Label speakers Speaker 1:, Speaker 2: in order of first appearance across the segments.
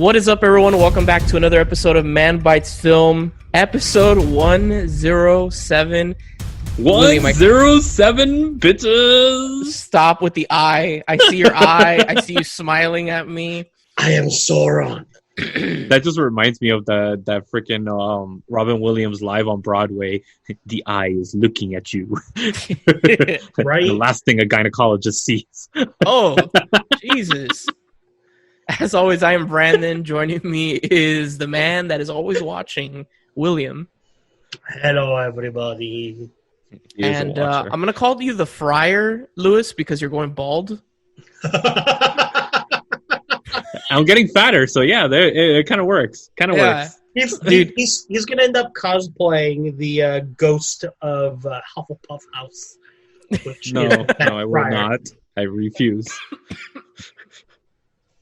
Speaker 1: What is up, everyone? Welcome back to another episode of Manbitesfilm, episode 107.
Speaker 2: 107 bitches.
Speaker 1: Stop with the eye. I see your eye. I see you smiling at me.
Speaker 3: I am Sauron.
Speaker 2: That just reminds me of that freaking Robin Williams live on Broadway. The eye is looking at you.
Speaker 3: Right?
Speaker 2: The last thing a gynecologist sees.
Speaker 1: Oh, Jesus. As always, I am Branden. Joining me is the man that is always watching, William.
Speaker 3: Hello, everybody.
Speaker 1: And I'm going to call you the Friar, Lewis, because you're going bald.
Speaker 2: I'm getting fatter, so yeah, it kind of works. Works.
Speaker 3: He's going to end up cosplaying the ghost of Hufflepuff House.
Speaker 2: No, I will not. I refuse.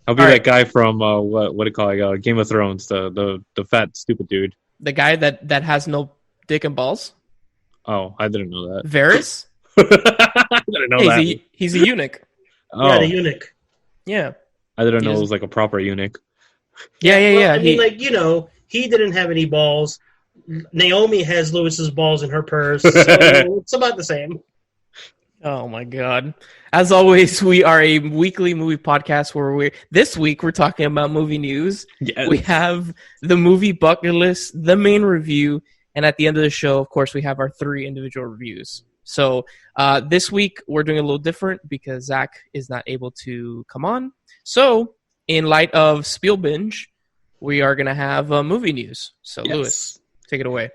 Speaker 2: I'll be that guy from what do you call it? Game of Thrones, the fat stupid dude.
Speaker 1: The guy that has no dick and balls.
Speaker 2: Oh, I didn't know that.
Speaker 1: Varys?
Speaker 2: I didn't know that.
Speaker 1: He's a eunuch.
Speaker 2: Oh.
Speaker 3: Yeah, the eunuch.
Speaker 1: Yeah.
Speaker 2: I didn't know it was like a proper eunuch.
Speaker 1: Yeah.
Speaker 3: Well, I mean, he didn't have any balls. Naomi has Lewis's balls in her purse, so it's about the same.
Speaker 1: Oh my God. As always, we are a weekly movie podcast where this week we're talking about movie news.
Speaker 2: Yes.
Speaker 1: We have the movie bucket list, the main review, and at the end of the show, of course, we have our 3 individual reviews. So this week we're doing a little different because Zach is not able to come on. So in light of Spiel Binge, we are going to have movie news. So yes. Lewis, take it away.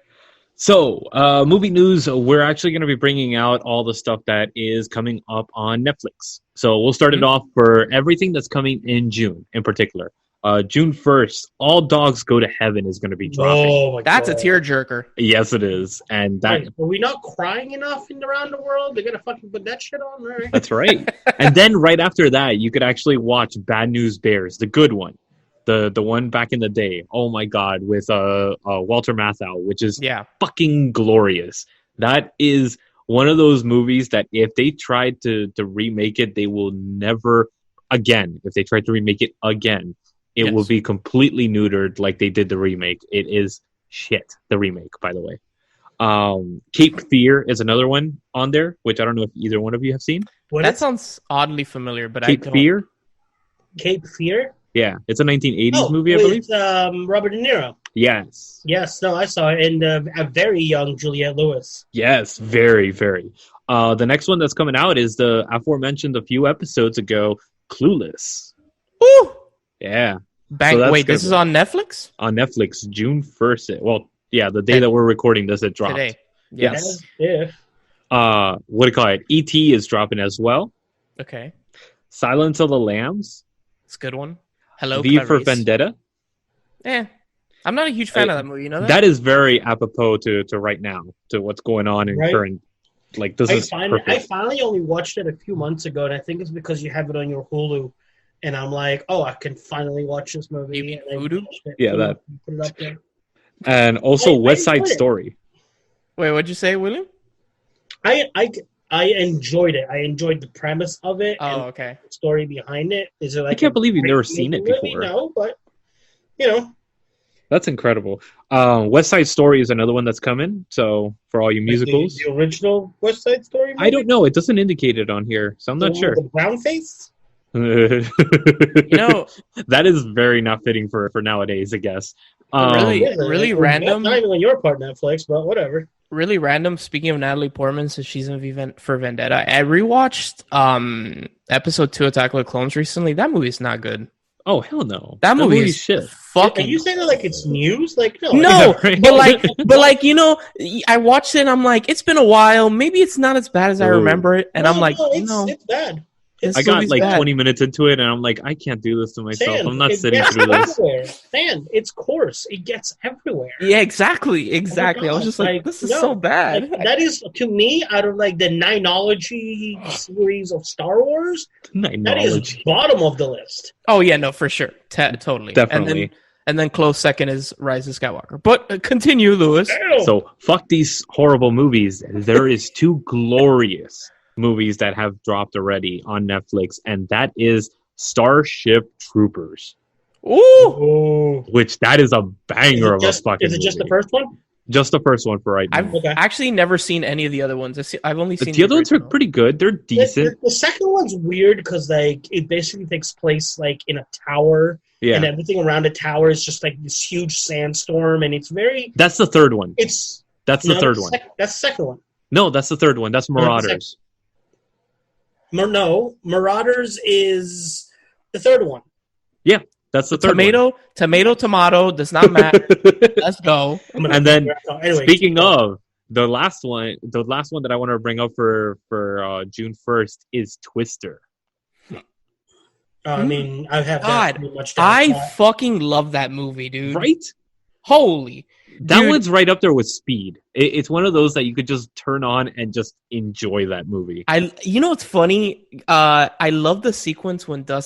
Speaker 2: So, movie news, we're actually going to be bringing out all the stuff that is coming up on Netflix. So, we'll start it off for everything that's coming in June, in particular. June 1st, All Dogs Go to Heaven is going to be dropping.
Speaker 3: Oh, my
Speaker 1: That's
Speaker 3: God.
Speaker 1: a tearjerker.
Speaker 2: Yes, it is. And that...
Speaker 3: Wait, are we not crying enough around the world? They're going to fucking put that shit on? Right?
Speaker 2: That's right. And then right after that, you could actually watch Bad News Bears, the good one. The one back in the day. Oh my God, with Walter Matthau, which is fucking glorious. That is one of those movies that if they tried to remake it, they will never again. If they tried to remake it again, it will be completely neutered like they did the remake. It is shit, the remake, by the way. Cape Fear is another one on there, which I don't know if either one of you have seen.
Speaker 1: That sounds oddly familiar, but
Speaker 2: Cape Fear?
Speaker 3: Cape Fear?
Speaker 2: Yeah, it's a 1980s movie, I believe.
Speaker 3: Robert De Niro.
Speaker 2: Yes.
Speaker 3: Yes, no, I saw it. And a very young Juliette Lewis.
Speaker 2: Yes, very, very. The next one that's coming out is the aforementioned a few episodes ago, Clueless.
Speaker 1: Woo!
Speaker 2: Yeah.
Speaker 1: Wait, this is on Netflix?
Speaker 2: On Netflix, June 1st. Well, yeah, the day that we're recording this, it dropped.
Speaker 1: Today.
Speaker 2: Yes.
Speaker 3: Yeah.
Speaker 2: What do you call it? E.T. is dropping as well.
Speaker 1: Okay.
Speaker 2: Silence of the Lambs.
Speaker 1: It's a good one. Hello,
Speaker 2: V for Vendetta.
Speaker 1: I'm not a huge fan of that movie, you know that?
Speaker 2: That is very apropos to right now, to what's going on in current... Like, this is perfect.
Speaker 3: I finally only watched it a few months ago, and I think it's because you have it on your Hulu. And I'm like, I can finally watch this movie.
Speaker 1: You mean Voodoo?
Speaker 2: Yeah, that.
Speaker 3: Put it up there.
Speaker 2: And also West Side Story.
Speaker 1: Wait, what'd you say, William?
Speaker 3: I enjoyed it. I enjoyed the premise of it.
Speaker 1: Oh, okay.
Speaker 3: The story behind it. Is it like
Speaker 2: I can't believe you've never seen it before.
Speaker 3: No, but you know.
Speaker 2: That's incredible. West Side Story is another one that's coming. So for all you musicals,
Speaker 3: the original West Side Story movie?
Speaker 2: I don't know. It doesn't indicate it on here, so I'm not sure.
Speaker 3: The brown face.
Speaker 1: That
Speaker 2: is very not fitting for nowadays, I guess.
Speaker 1: Really random.
Speaker 3: Not even on your part, Netflix, but whatever.
Speaker 1: Really random. Speaking of Natalie Portman, since she's in for Vendetta, I rewatched episode 2 of Attack of the Clones recently. That movie's not good.
Speaker 2: Oh hell no!
Speaker 1: That movie is
Speaker 2: shit.
Speaker 3: Fucking. Are you saying that like it's news? Like
Speaker 1: no, but like I watched it and I'm like, it's been a while. Maybe it's not as bad as I remember it, and I'm like,
Speaker 3: it's bad.
Speaker 2: I got like 20 minutes into it, and I'm like, I can't do this to myself. I'm not sitting through this.
Speaker 3: It's coarse. It gets everywhere.
Speaker 1: Yeah, exactly. I was just like, this is so bad.
Speaker 3: That is, to me, out of like the Ninology series of Star Wars, that is bottom of the list.
Speaker 1: Oh, yeah, no, for sure. Totally.
Speaker 2: Definitely.
Speaker 1: And then close second is Rise of Skywalker. But continue, Lewis.
Speaker 2: So, fuck these horrible movies. There is 2 glorious movies that have dropped already on Netflix, and that is Starship Troopers.
Speaker 1: Ooh!
Speaker 2: Which that is a banger of a fucking
Speaker 3: Is it just
Speaker 2: movie.
Speaker 3: the first one?
Speaker 2: Just the first one for right now.
Speaker 1: I've actually never seen any of the other ones. I've only seen
Speaker 2: the other ones are pretty good. They're decent.
Speaker 3: The second one's weird because like it basically takes place like in a tower, and everything around the tower is just like this huge sandstorm, and it's very.
Speaker 2: That's the third one.
Speaker 3: That's
Speaker 2: the third one.
Speaker 3: That's the second one.
Speaker 2: No, that's the third one. That's Marauders.
Speaker 3: No, Marauders is the third one.
Speaker 2: Yeah, that's the third one.
Speaker 1: Tomato does not matter. Let's go.
Speaker 2: And then, speaking of the last one that I want to bring up for June 1st is Twister.
Speaker 3: I mean, I have
Speaker 1: God. I fucking love that movie, dude.
Speaker 2: Right?
Speaker 1: Holy.
Speaker 2: That
Speaker 1: Dude.
Speaker 2: one's right up there with Speed. It's one of those that you could just turn on and just enjoy that movie.
Speaker 1: You know what's funny? I love the sequence when Philip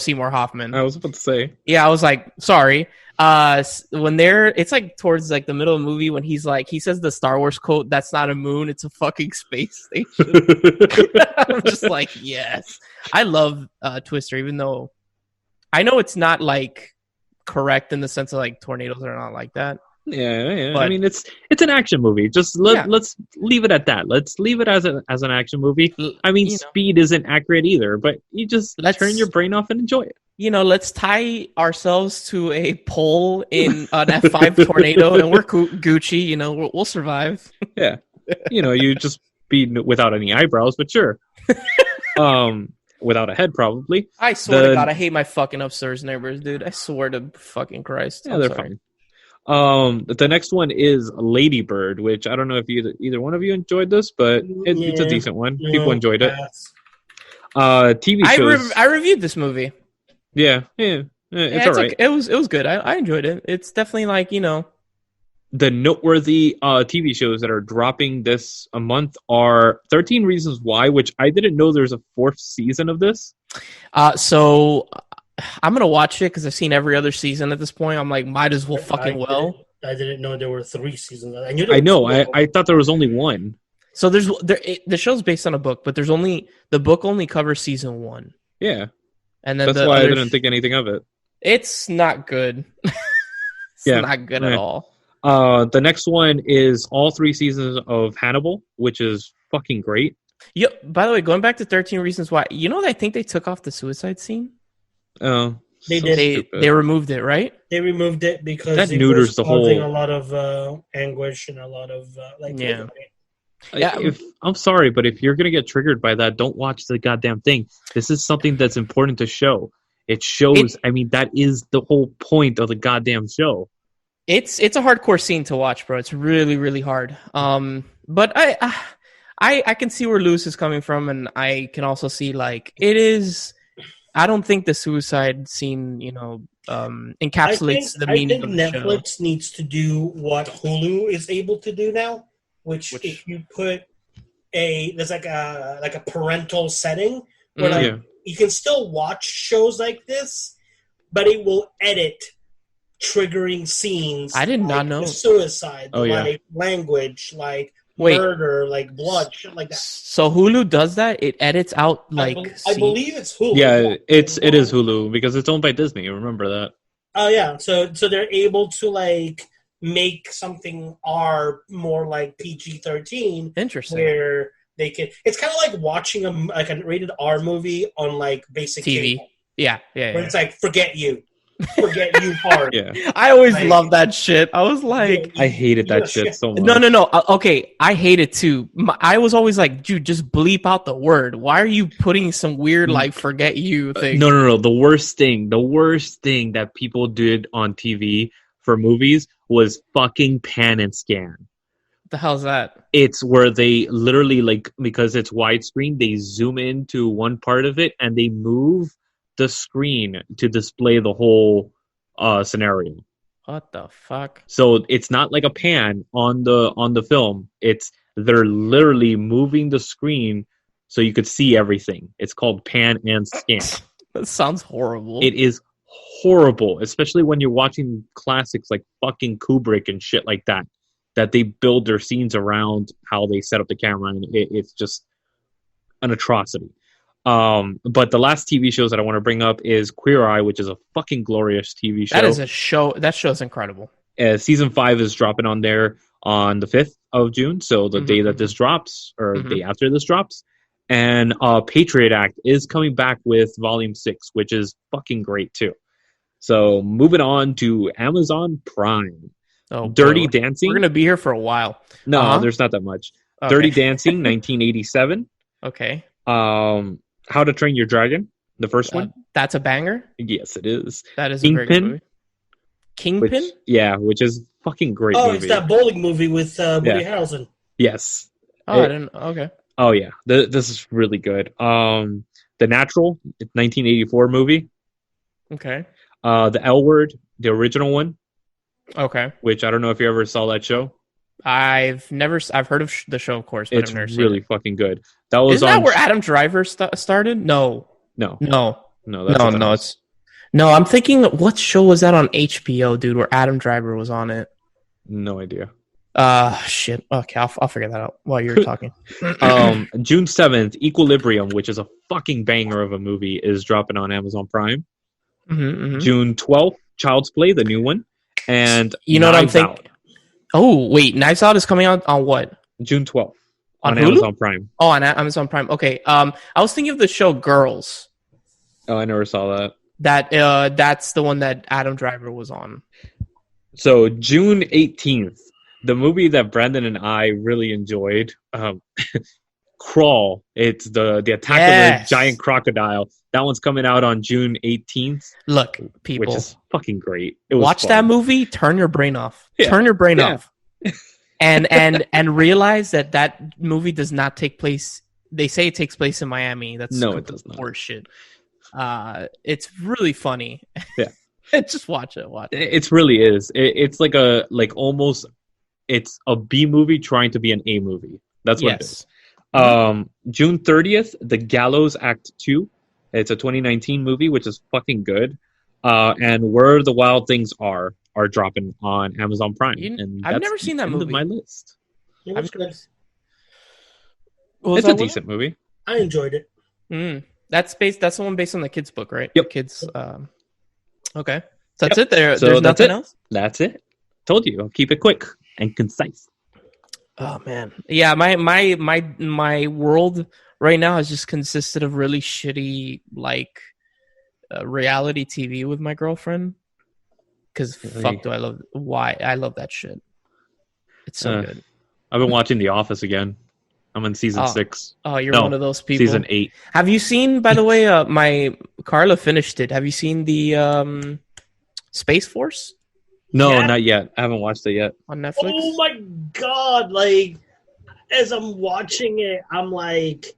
Speaker 1: Seymour Hoffman.
Speaker 2: I was about to say.
Speaker 1: Yeah, I was like, sorry. When it's like towards like the middle of the movie when he's like, he says the Star Wars quote, "That's not a moon, it's a fucking space station." I'm just like, yes. I love Twister, even though I know it's not like correct in the sense of like tornadoes are not like that.
Speaker 2: Yeah. But, I mean, it's an action movie. Just let's leave it at that. Let's leave it as an action movie. I mean, Speed isn't accurate either, but you just turn your brain off and enjoy it.
Speaker 1: Let's tie ourselves to a pole in an F5 tornado, and we're Gucci. We'll survive.
Speaker 2: Yeah, you just be without any eyebrows, but sure. Without a head, probably.
Speaker 1: I swear to God, I hate my fucking upstairs neighbors, dude. I swear to fucking Christ.
Speaker 2: Yeah, they're fine. The next one is Lady Bird, which I don't know if either one of you enjoyed this, but it's a decent one. People enjoyed it. TV shows.
Speaker 1: I reviewed this movie.
Speaker 2: Yeah, it's all right.
Speaker 1: It was good. I enjoyed it. It's definitely like
Speaker 2: The noteworthy TV shows that are dropping this a month are 13 Reasons Why, which I didn't know there's a fourth season of this.
Speaker 1: So I'm going to watch it because I've seen every other season at this point. I'm like, might as well
Speaker 3: I didn't know there were 3 seasons.
Speaker 2: I know. I thought there was only one.
Speaker 1: So the show's based on a book, but the book only covers season 1.
Speaker 2: Yeah.
Speaker 1: And then
Speaker 2: that's why I didn't think anything of it.
Speaker 1: It's not good. Not good at all.
Speaker 2: The next one is all 3 seasons of Hannibal, which is fucking great.
Speaker 1: Yeah. By the way, going back to 13 Reasons Why, I think they took off the suicide scene.
Speaker 2: Oh,
Speaker 3: they did.
Speaker 1: They removed it, right?
Speaker 3: They removed it because
Speaker 2: that neuters the whole.
Speaker 3: A lot of anguish and a lot of
Speaker 2: I'm sorry, but if you're gonna get triggered by that, don't watch the goddamn thing. This is something that's important to show. It shows. That is the whole point of the goddamn show.
Speaker 1: It's a hardcore scene to watch, bro. It's really, really hard. But I can see where Lewis is coming from, and I can also see like it is. I don't think the suicide scene, encapsulates the meaning of the show.
Speaker 3: Netflix needs to do what Hulu is able to do now, which if you put there's like a parental setting where you can still watch shows like this, but it will edit triggering scenes.
Speaker 1: I did not know.
Speaker 3: Suicide, language, murder, like blood, shit like that.
Speaker 1: So Hulu does that? It edits out
Speaker 3: I believe it's Hulu.
Speaker 2: Yeah, it is Hulu because it's owned by Disney. Remember that?
Speaker 3: Oh yeah, so they're able to make something R more like PG-13.
Speaker 1: Interesting.
Speaker 3: Where they can. It's kind of like watching a rated R movie on basic
Speaker 1: TV.
Speaker 3: Cable.
Speaker 1: Yeah.
Speaker 3: Where it's like forget you hard.
Speaker 1: Yeah. I always loved that shit. I was like,
Speaker 2: I hated that shit so much.
Speaker 1: No. Okay, I hate it too. I was always like, dude, just bleep out the word. Why are you putting some weird forget you thing?
Speaker 2: No. The worst thing that people did on TV for movies was fucking pan and scan.
Speaker 1: The hell's that?
Speaker 2: It's where they literally because it's widescreen, they zoom into one part of it and they move the screen to display the whole scenario.
Speaker 1: What the fuck?
Speaker 2: So it's not like a pan on the film. They're literally moving the screen so you could see everything. It's called pan and scan.
Speaker 1: That sounds horrible.
Speaker 2: It is horrible, especially when you're watching classics like fucking Kubrick and shit like that they build their scenes around how they set up the camera, and it's just an atrocity. But the last TV shows that I want to bring up is Queer Eye, which is a fucking glorious TV show.
Speaker 1: That is a show. That show is incredible.
Speaker 2: Season 5 is dropping on there on the 5th of June, so the day that this drops, or the day after this drops. And Patriot Act is coming back with Volume 6, which is fucking great too. So moving on to Amazon Prime.
Speaker 1: Oh,
Speaker 2: Dirty Dancing.
Speaker 1: We're going to be here for a while.
Speaker 2: No, there's not that much. Okay. Dirty Dancing, 1987.
Speaker 1: Okay.
Speaker 2: How to Train Your Dragon, the first one.
Speaker 1: That's a banger?
Speaker 2: Yes, it is.
Speaker 1: That is a very good movie. Kingpin?
Speaker 2: Which is fucking great movie.
Speaker 3: It's that bowling movie with Woody Harrelson.
Speaker 2: Yes.
Speaker 1: I didn't. Okay.
Speaker 2: Oh, yeah. This is really good. The Natural, 1984 movie.
Speaker 1: Okay.
Speaker 2: The L Word, the original one.
Speaker 1: Okay.
Speaker 2: Which I don't know if you ever saw that show.
Speaker 1: I've heard of the show, of course, but
Speaker 2: it's
Speaker 1: I've never seen it.
Speaker 2: Really fucking good. That was
Speaker 1: Isn't that where Adam Driver started? No. I'm thinking, what show was that on HBO, dude, where Adam Driver was on it?
Speaker 2: No idea.
Speaker 1: Shit. Okay, I'll figure that out while you're talking.
Speaker 2: June 7th, Equilibrium, which is a fucking banger of a movie, is dropping on Amazon Prime. June 12th, Child's Play, the new one. And
Speaker 1: you know what I'm thinking? Oh, wait, Knives Out is coming out on what?
Speaker 2: June 12th. On
Speaker 1: Hulu?
Speaker 2: Amazon Prime.
Speaker 1: Oh, on Amazon Prime. Okay. I was thinking of the show Girls.
Speaker 2: Oh, I never saw that.
Speaker 1: That's the one that Adam Driver was on.
Speaker 2: So June 18th, the movie that Brandon and I really enjoyed, Crawl. It's the attack of the giant crocodile. That one's coming out on June 18th.
Speaker 1: Look, people,
Speaker 2: which is fucking great. It was
Speaker 1: watch
Speaker 2: fun.
Speaker 1: that movie. Turn your brain off. Turn your brain off. And realize that movie does not take place. They say it takes place in Miami. That's
Speaker 2: it does not.
Speaker 1: Horseshit. It's really funny.
Speaker 2: Yeah,
Speaker 1: just watch it.
Speaker 2: It really is. It's like almost. It's a B movie trying to be an A movie. That's what it is. June 30th, The Gallows Act 2. It's a 2019 movie, which is fucking good. And Where the Wild Things Are dropping on Amazon Prime. And
Speaker 1: I've never seen that movie.
Speaker 2: On my list.
Speaker 3: It's good.
Speaker 2: It's a decent movie.
Speaker 3: I enjoyed it.
Speaker 1: That's the one based on the kids' book, right?
Speaker 2: Yep.
Speaker 1: Kids. Okay. So that's it. There's nothing else.
Speaker 2: That's it. Told you. I'll keep it quick and concise.
Speaker 1: Oh man, yeah. My world right now has just consisted of really shitty reality TV with my girlfriend. Because I love that shit. It's so good.
Speaker 2: I've been watching The Office again. I'm in season 6.
Speaker 1: Oh, you're one of those people.
Speaker 2: Season 8.
Speaker 1: Have you seen? By the way, my Carla finished it. Have you seen the Space Force?
Speaker 2: No, not yet. I haven't watched it yet.
Speaker 1: On Netflix?
Speaker 3: Oh my god, as I'm watching it, I'm like,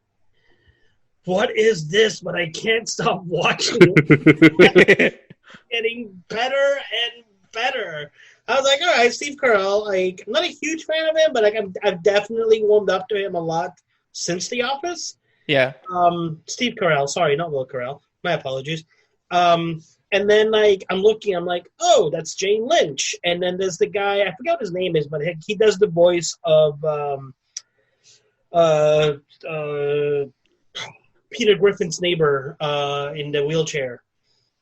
Speaker 3: what is this? But I can't stop watching it. Getting better and better. I was like, all right, Steve Carell, I'm not a huge fan of him, but I've definitely warmed up to him a lot since The Office.
Speaker 1: Yeah.
Speaker 3: Steve Carell, sorry, not Will Carell. My apologies. And then, I'm looking, I'm like, oh, that's Jane Lynch. And then there's the guy, I forgot what his name is, but he does the voice of Peter Griffin's neighbor in the wheelchair.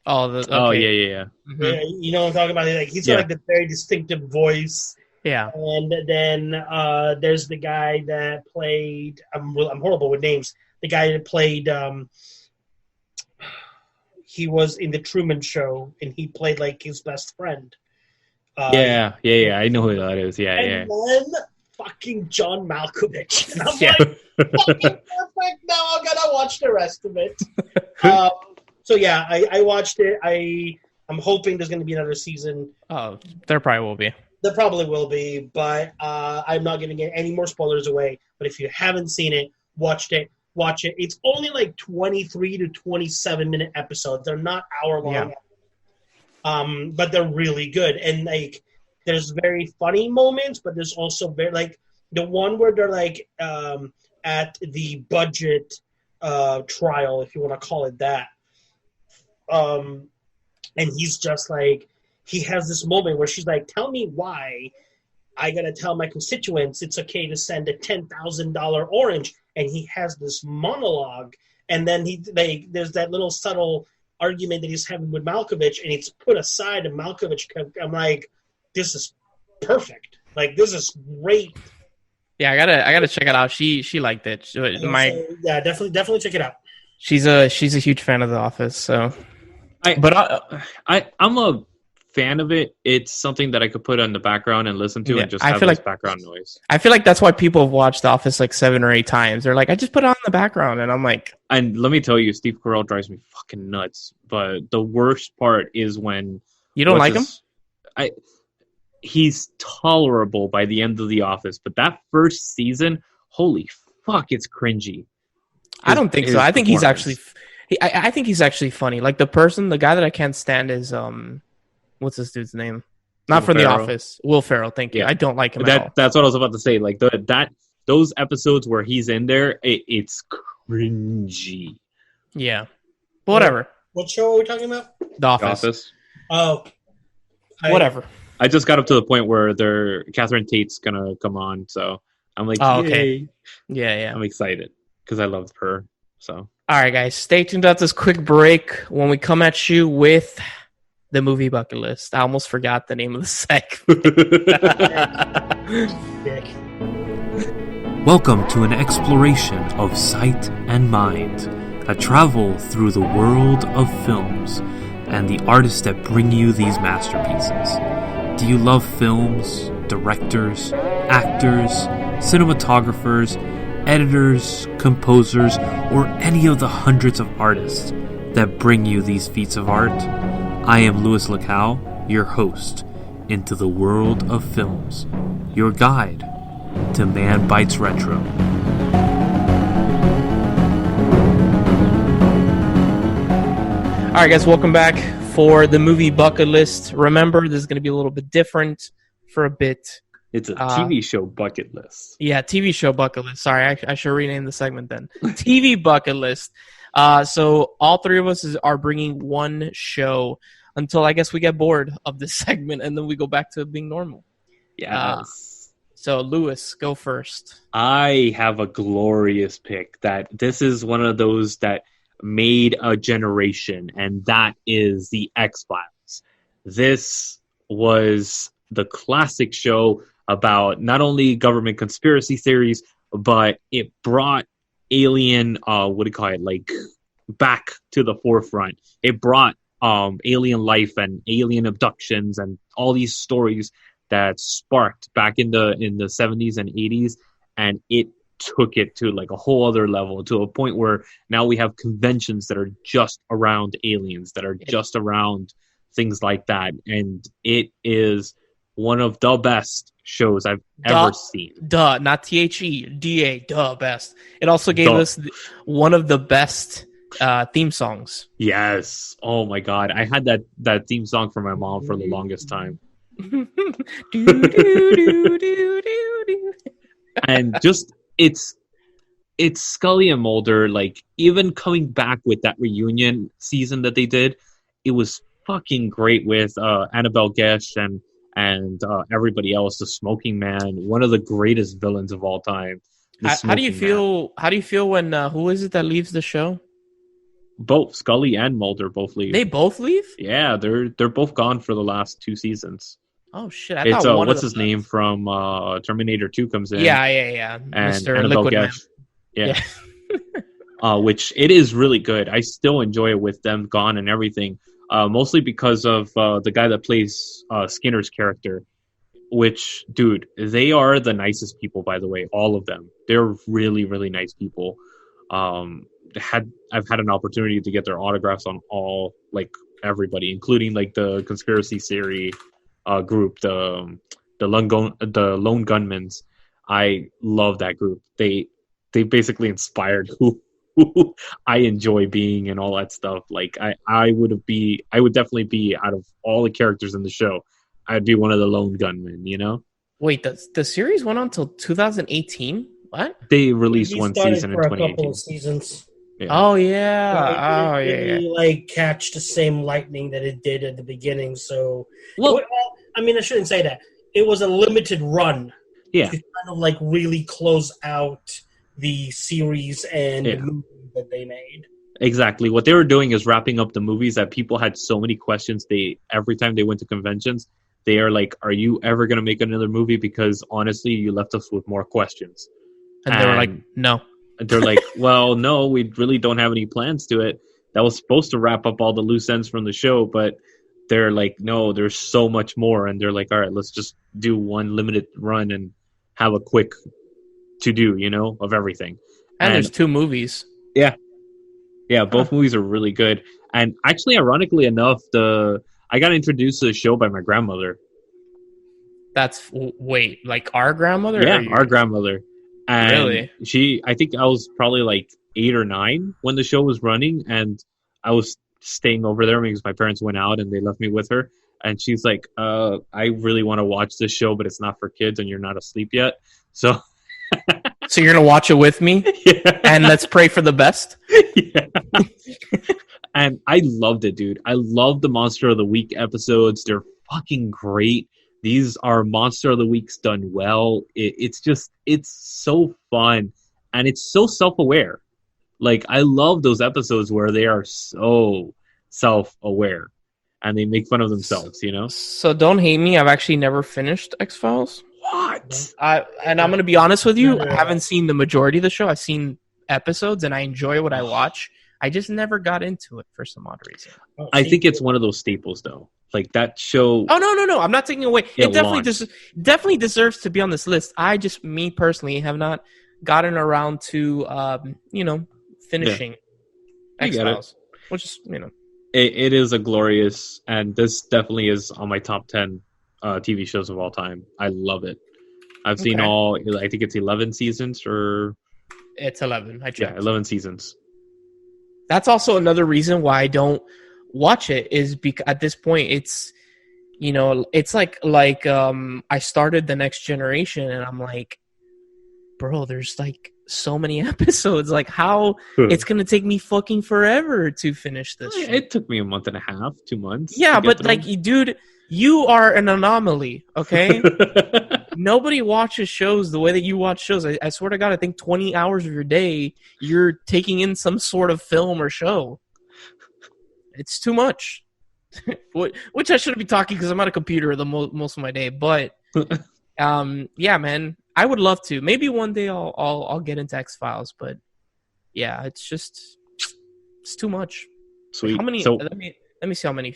Speaker 2: Oh, yeah.
Speaker 1: Mm-hmm.
Speaker 3: Yeah, you know what I'm talking about? He's got the very distinctive voice.
Speaker 1: Yeah.
Speaker 3: And then there's the guy that played, I'm horrible with names, the guy that played... he was in the Truman Show, and he played his best friend.
Speaker 2: Yeah. I know who that is. Yeah.
Speaker 3: And then fucking John Malkovich. And I'm fucking perfect. Now I'm gonna watch the rest of it. So yeah, I watched it. I'm hoping there's gonna be another season.
Speaker 1: Oh, there probably will be.
Speaker 3: There probably will be, but I'm not gonna get any more spoilers away. But if you haven't seen it, watch it. It's only 23 to 27 minute episodes. They're not hour long. Yeah. But they're really good. And there's very funny moments, but there's also very the one where they're at the budget trial, if you want to call it that. And he's just he has this moment where she's like, tell me why I gotta tell my constituents it's okay to send a $10,000 orange. And he has this monologue, and then there's that little subtle argument that he's having with Malkovich, and it's put aside, and Malkovich, I'm like, this is perfect. Like, this is great.
Speaker 1: Yeah, I gotta check it out. She liked it.
Speaker 3: Yeah, definitely check it out.
Speaker 1: She's a huge fan of The Office. So,
Speaker 2: I'm a fan of it. It's something that I could put on the background and listen to, and just have this background noise.
Speaker 1: I feel like that's why people have watched The Office like 7 or 8 times. They're like, I just put it on in the background, and I'm like,
Speaker 2: and let me tell you, Steve Carell drives me fucking nuts. But the worst part is when
Speaker 1: you don't like him.
Speaker 2: He's tolerable by the end of The Office, but that first season, holy fuck, it's cringy.
Speaker 1: I don't think so. I think he's actually, I think he's actually funny. Like the guy that I can't stand is what's this dude's name? Not from The Office. Will Ferrell. Thank you. Yeah. I don't like him at all.
Speaker 2: That's what I was about to say. Like those episodes where he's in there, it's cringy.
Speaker 1: Yeah, but whatever.
Speaker 3: What show are we talking about?
Speaker 1: The Office.
Speaker 3: Oh,
Speaker 1: whatever.
Speaker 2: I just got up to the point where Catherine Tate's gonna come on, so I'm like,
Speaker 1: okay, yeah.
Speaker 2: I'm excited because I loved her. So,
Speaker 1: all right, guys, stay tuned out this quick break when we come at you with the movie bucket list. I almost forgot the name of the segment.
Speaker 4: Welcome to an exploration of sight and mind, a travel through the world of films and the artists that bring you these masterpieces. Do you love films, directors, actors, cinematographers, editors, composers, or any of the hundreds of artists that bring you these feats of art? I am Luislacau, your host into the world of films, your guide to Man Bites Retro.
Speaker 1: All right, guys, welcome back for the movie bucket list. Remember, this is going to be a little bit different for a bit.
Speaker 2: It's a TV show bucket list.
Speaker 1: Yeah, TV show bucket list. Sorry, I should rename the segment then. TV bucket list. So all three of us are bringing one show until I guess we get bored of this segment, and then we go back to being normal.
Speaker 2: Yes.
Speaker 1: So, Lewis, go first.
Speaker 2: I have a glorious pick. This is one of those that made a generation, and that is the X-Files. This was the classic show about not only government conspiracy theories, but it brought alien, back to the forefront. It brought alien life and alien abductions and all these stories that sparked back in the 70s and 80s, and it took it to like a whole other level, to a point where now we have conventions that are just around aliens, that are just around things like that, and it is one of the best shows I've ever seen.
Speaker 1: Not THEDA, best. It also gave us one of the best theme songs.
Speaker 2: Yes. Oh my god, I had that theme song for my mom for the longest time. And just it's Scully and Mulder, like, even coming back with that reunion season that they did, it was fucking great with Annabelle Gesh and everybody else. The Smoking Man, one of the greatest villains of all time.
Speaker 1: How do you feel? How do you feel when who is it that leaves the show?
Speaker 2: Both Scully and Mulder both leave.
Speaker 1: They both leave?
Speaker 2: Yeah, they're both gone for the last 2 seasons.
Speaker 1: Oh shit!
Speaker 2: It's what's his name from Terminator 2 comes in.
Speaker 1: Yeah.
Speaker 2: And
Speaker 1: Mr.
Speaker 2: Annabelle
Speaker 1: Liquid
Speaker 2: Gesh.
Speaker 1: Man.
Speaker 2: Yeah. Which it is really good. I still enjoy it with them gone and everything. Mostly because of the guy that plays Skinner's character. Which, dude, they are the nicest people, by the way. All of them. They're really, really nice people. I've had an opportunity to get their autographs on everybody, including like the conspiracy theory group, the Lone Gunmans. I love that group. They basically inspired who I enjoy being and all that stuff. Like I would definitely be, out of all the characters in the show, I'd be one of the Lone Gunmen, you know?
Speaker 1: Wait, the series went on until 2018? What?
Speaker 2: They released one season in 2018.
Speaker 3: A couple of seasons.
Speaker 2: Yeah.
Speaker 1: Oh yeah.
Speaker 3: Like catch the same lightning that it did at the beginning. So, I shouldn't say that. It was a limited run.
Speaker 2: Yeah.
Speaker 3: To kind of like really close out the series and the movie. that they made.
Speaker 2: Exactly. What they were doing is wrapping up the movies that people had so many questions. Every time they went to conventions, they are like, "Are you ever going to make another movie? Because honestly, you left us with more questions."
Speaker 1: And they were like, "No."
Speaker 2: They're like, "Well, no, we really don't have any plans to it. That was supposed to wrap up all the loose ends from the show, but they're like, no, there's so much more." And they're like, "All right, let's just do one limited run and have a quick to-do, of everything."
Speaker 1: And there's 2 movies.
Speaker 2: Yeah. Yeah, both movies are really good. And actually, ironically enough, I got introduced to the show by my grandmother.
Speaker 1: Wait, like our grandmother?
Speaker 2: Yeah, our grandmother. And
Speaker 1: really?
Speaker 2: I think I was probably like 8 or 9 when the show was running, and I was staying over there because my parents went out and they left me with her. And she's like, I really want to watch this show, but it's not for kids and you're not asleep yet. So
Speaker 1: So you're going to watch it with me? Yeah. And let's pray for the best?
Speaker 2: Yeah. And I loved it, dude. I love the Monster of the Week episodes. They're fucking great. These are Monster of the Weeks done well. It's so fun. And it's so self-aware. Like, I love those episodes where they are so self-aware. And they make fun of themselves,
Speaker 1: So don't hate me. I've actually never finished X-Files.
Speaker 2: What?
Speaker 1: And I'm going to be honest with you. I haven't seen the majority of the show. I've seen episodes and I enjoy what I watch. I just never got into it for some odd reason.
Speaker 2: I think it's one of those staples, though. Like that show.
Speaker 1: Oh, no. I'm not taking away. It definitely deserves to be on this list. Me personally, have not gotten around to, finishing X-Files. Which is,
Speaker 2: It is a glorious, and this definitely is on my top 10 TV shows of all time. I love it. I've seen I think it's 11 seasons or...
Speaker 1: It's 11. I checked.
Speaker 2: Yeah, 11 seasons.
Speaker 1: That's also another reason why I don't watch it, is because at this point it's, it's like I started The Next Generation and I'm like, bro, there's like so many episodes. Like how it's going to take me fucking forever to finish this.
Speaker 2: It took me a month and a half, 2 months.
Speaker 1: Yeah, but like, dude, you are an anomaly, okay? Nobody watches shows the way that you watch shows. I swear to God, I think 20 hours of your day, you're taking in some sort of film or show. It's too much. Which I shouldn't be talking because I'm at a computer most of my day. But, yeah, man, I would love to. Maybe one day I'll get into X-Files. But, yeah, it's too much.
Speaker 2: Sweet.
Speaker 1: How many? Let me see how many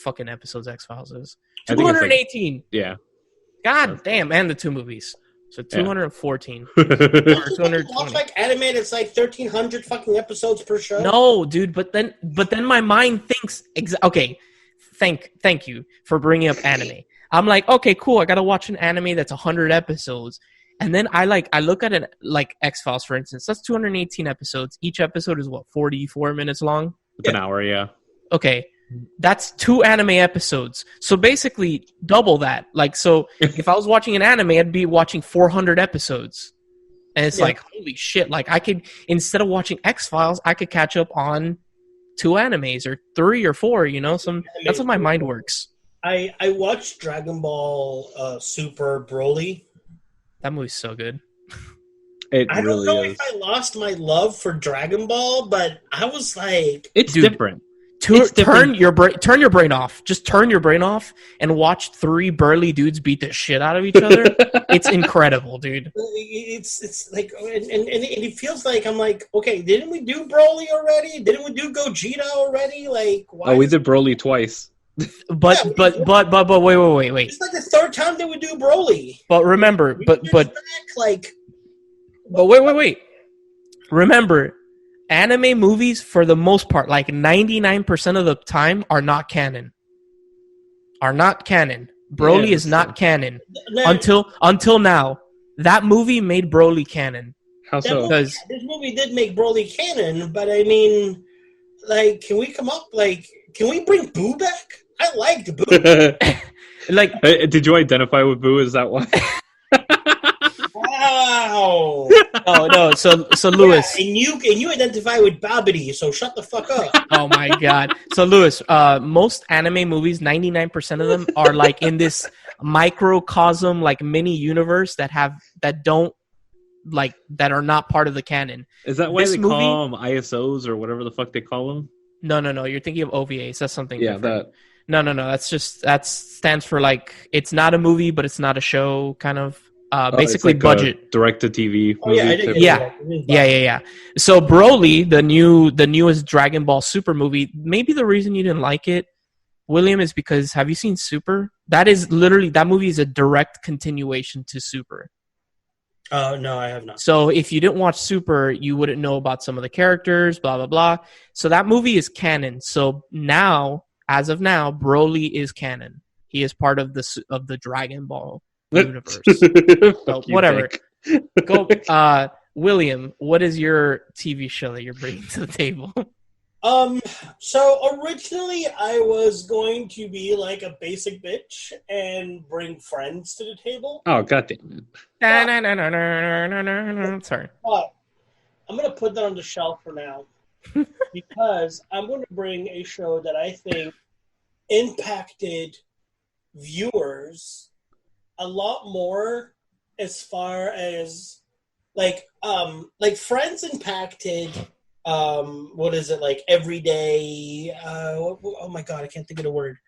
Speaker 1: fucking episodes X-Files is. 218.
Speaker 2: Yeah.
Speaker 1: God damn, and the 2 movies. So 214.
Speaker 3: Or 220. Watch like anime that's like 1,300 fucking episodes per show.
Speaker 1: No, dude, but then my mind thinks okay. Thank you for bringing up anime. I'm like, okay, cool. I gotta watch an anime that's 100 episodes, and then I look at it like X-Files, for instance. That's 218 episodes. Each episode is 44 minutes long.
Speaker 2: It's an hour, yeah.
Speaker 1: Okay. That's 2 anime episodes. So basically double that. Like, so if I was watching an anime, I'd be watching 400 episodes. And it's like, holy shit. Like I could, instead of watching X-Files, I could catch up on 2 animes or 3 or 4, that's how my mind works.
Speaker 3: I watched Dragon Ball Super Broly.
Speaker 1: That movie's so good.
Speaker 3: I don't know if I lost my love for Dragon Ball, but I was like...
Speaker 2: It's different.
Speaker 1: Turn your brain off. Just turn your brain off and watch 3 burly dudes beat the shit out of each other. It's incredible, dude.
Speaker 3: It's like, and it feels like I'm like, okay, didn't we do Broly already? Didn't we do Gogeta already? Like, why?
Speaker 2: Oh, we did Broly twice.
Speaker 1: But wait.
Speaker 3: It's like the 3rd time that we do Broly.
Speaker 1: But remember, but wait. Remember. Anime movies, for the most part, like 99% of the time, are not canon. Broly is not canon. Until now. That movie made Broly canon.
Speaker 2: How so?
Speaker 3: This movie did make Broly canon, but I mean, like, can we bring Boo back? I liked Boo.
Speaker 1: Like,
Speaker 2: did you identify with Boo? Is that why?
Speaker 3: Wow.
Speaker 1: No. So Lewis,
Speaker 3: and you identify with Babidi, so shut the fuck up.
Speaker 1: Oh my God. So Lewis, most anime movies, 99% of them are like in this microcosm, like mini universe that don't like that are not part of the canon.
Speaker 2: Is that why they call them ISOs or whatever the fuck they call them?
Speaker 1: No. You're thinking of OVAs. That's something different.
Speaker 2: That.
Speaker 1: No. That stands for like it's not a movie, but it's not a show. Kind of basically
Speaker 2: like
Speaker 1: budget
Speaker 2: direct to TV.
Speaker 1: Yeah. So Broly, the newest Dragon Ball Super movie. Maybe the reason you didn't like it, William, is because have you seen Super? That movie is a direct continuation to Super.
Speaker 3: No, I have not.
Speaker 1: So if you didn't watch Super, you wouldn't know about some of the characters, blah, blah, blah. So that movie is canon. So now, as of now, Broly is canon. He is part of the Dragon Ball universe. So whatever. Go, William, what is your TV show that you're bringing to the table?
Speaker 3: So originally I was going to be like a basic bitch and bring friends to the table.
Speaker 2: Oh, goddamn
Speaker 1: it. Sorry.
Speaker 3: But I'm going to put that on the shelf for now because I'm going to bring a show that I think impacted viewers a lot more as far as like Friends impacted what is it, like everyday oh my god, I can't think of the word.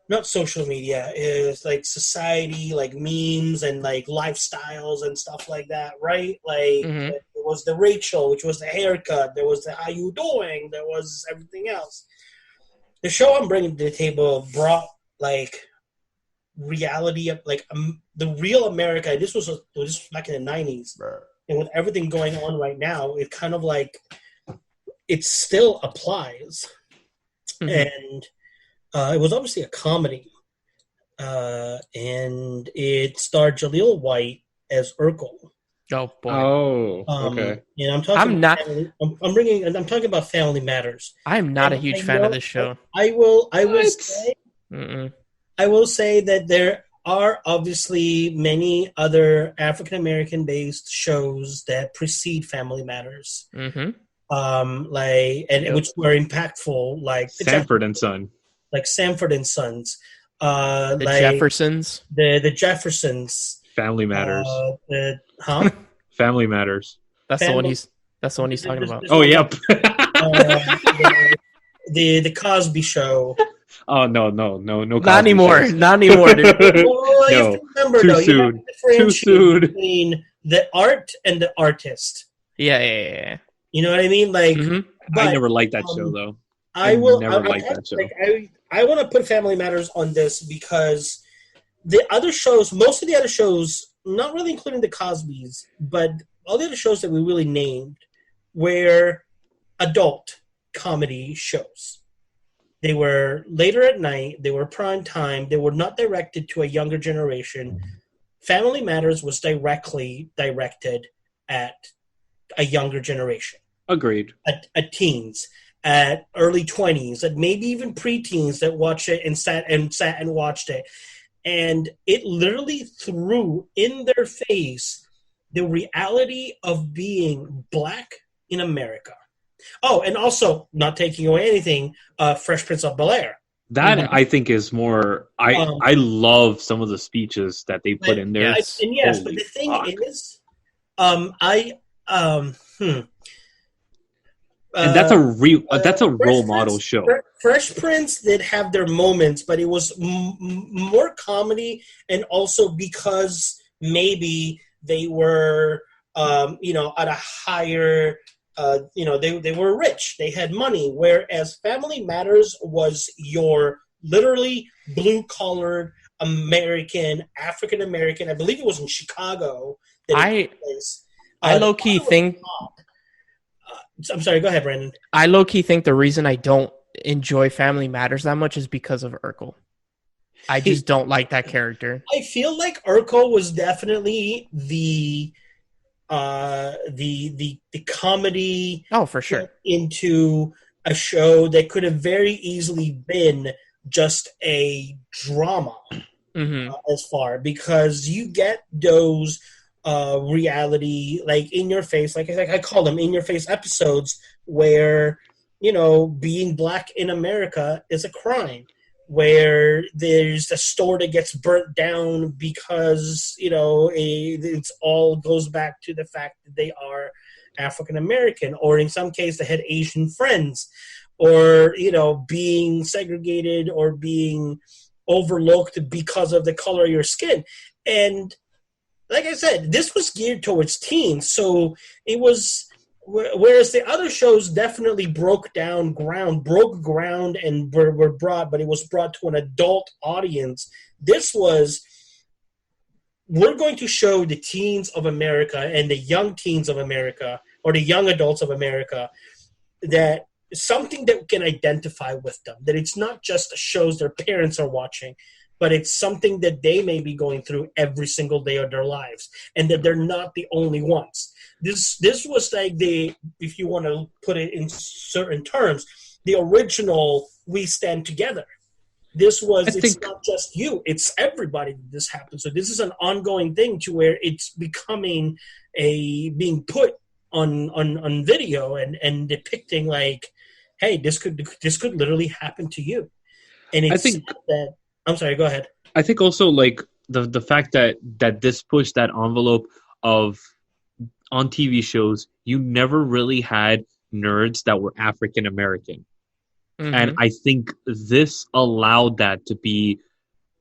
Speaker 3: Not social media, is like society, like memes and like lifestyles and stuff like that, right? Like There was the Rachel, which was the haircut, there was the how you doing, there was everything else. The show I'm bringing to the table brought like reality of like the real America. This was back in the 90s. Right. And with everything going on right now, it kind of like it still applies. And it was obviously a comedy. And it starred Jaleel White as Urkel.
Speaker 1: Oh boy!
Speaker 2: Oh, okay.
Speaker 3: And I'm talking. I'm talking about Family Matters.
Speaker 1: I'm not a huge fan of this show.
Speaker 3: I will say that there are obviously many other African American based shows that precede Family Matters. Which were impactful, like
Speaker 2: Sanford and Son,
Speaker 3: like Sanford and Sons,
Speaker 1: the Jeffersons,
Speaker 3: the Jeffersons,
Speaker 2: Family Matters,
Speaker 3: Family
Speaker 2: Matters.
Speaker 1: That's the one he's talking about.
Speaker 2: Oh, yep.
Speaker 3: The Cosby Show.
Speaker 2: Oh no! Cosby
Speaker 1: not anymore.
Speaker 2: Shows.
Speaker 1: Not anymore, dude.
Speaker 3: Well, you have to remember,
Speaker 2: too soon.
Speaker 3: Too soon. Between the art and the artist.
Speaker 1: Yeah.
Speaker 3: You know what I mean? Like,
Speaker 2: but, I never liked that show, though.
Speaker 3: I never
Speaker 2: liked that show.
Speaker 3: I want to put Family Matters on this because the other shows, most of the other shows, not really including the Cosbys, but all the other shows that we really named were adult comedy shows. They were later at night. They were prime time. They were not directed to a younger generation. Family Matters was directly directed at a younger generation.
Speaker 2: Agreed.
Speaker 3: At teens, at early 20s, at maybe even preteens that watched it and sat and watched it. And it literally threw in their face the reality of being black in America. Oh, and also, not taking away anything, Fresh Prince of Bel-Air.
Speaker 2: That, I think, is more... I love some of the speeches that they put in there.
Speaker 3: But the thing is...
Speaker 2: and that's a role model show.
Speaker 3: Fresh Prince did have their moments, but it was more comedy, and also because maybe they were, at a higher, they were rich, they had money. Whereas Family Matters was your literally blue collared American, African American. I believe it was in Chicago.
Speaker 1: I low key think.
Speaker 3: I'm sorry. Go ahead, Brandon.
Speaker 1: I low key think the reason I don't enjoy Family Matters that much is because of Urkel. I just don't like that character.
Speaker 3: I feel like Urkel was definitely the comedy.
Speaker 1: Oh, for sure.
Speaker 3: Into a show that could have very easily been just a drama. As far, because you get those reality, like in your face, like I call them in your face episodes where being black in America is a crime. where there's a store that gets burnt down because, it's all goes back to the fact that they are African American, or in some case they had Asian friends, or, being segregated or being overlooked because of the color of your skin. And like I said, this was geared towards teens, so it was. Whereas the other shows definitely broke ground and were brought, but it was brought to an adult audience. This was, we're going to show the teens of America and the young teens of America, or the young adults of America, that something that can identify with them, that it's not just shows their parents are watching, but it's something that they may be going through every single day of their lives, and that they're not the only ones. This was like if you want to put it in certain terms, the original We Stand Together. It's not just you, it's everybody that this happens. So this is an ongoing thing to where it's becoming being put on video and depicting like, hey, this could literally happen to you. And it's that. I'm sorry, go ahead.
Speaker 2: I think also like the fact that this pushed that envelope of, on TV shows, you never really had nerds that were African American. Mm-hmm. And I think this allowed that to be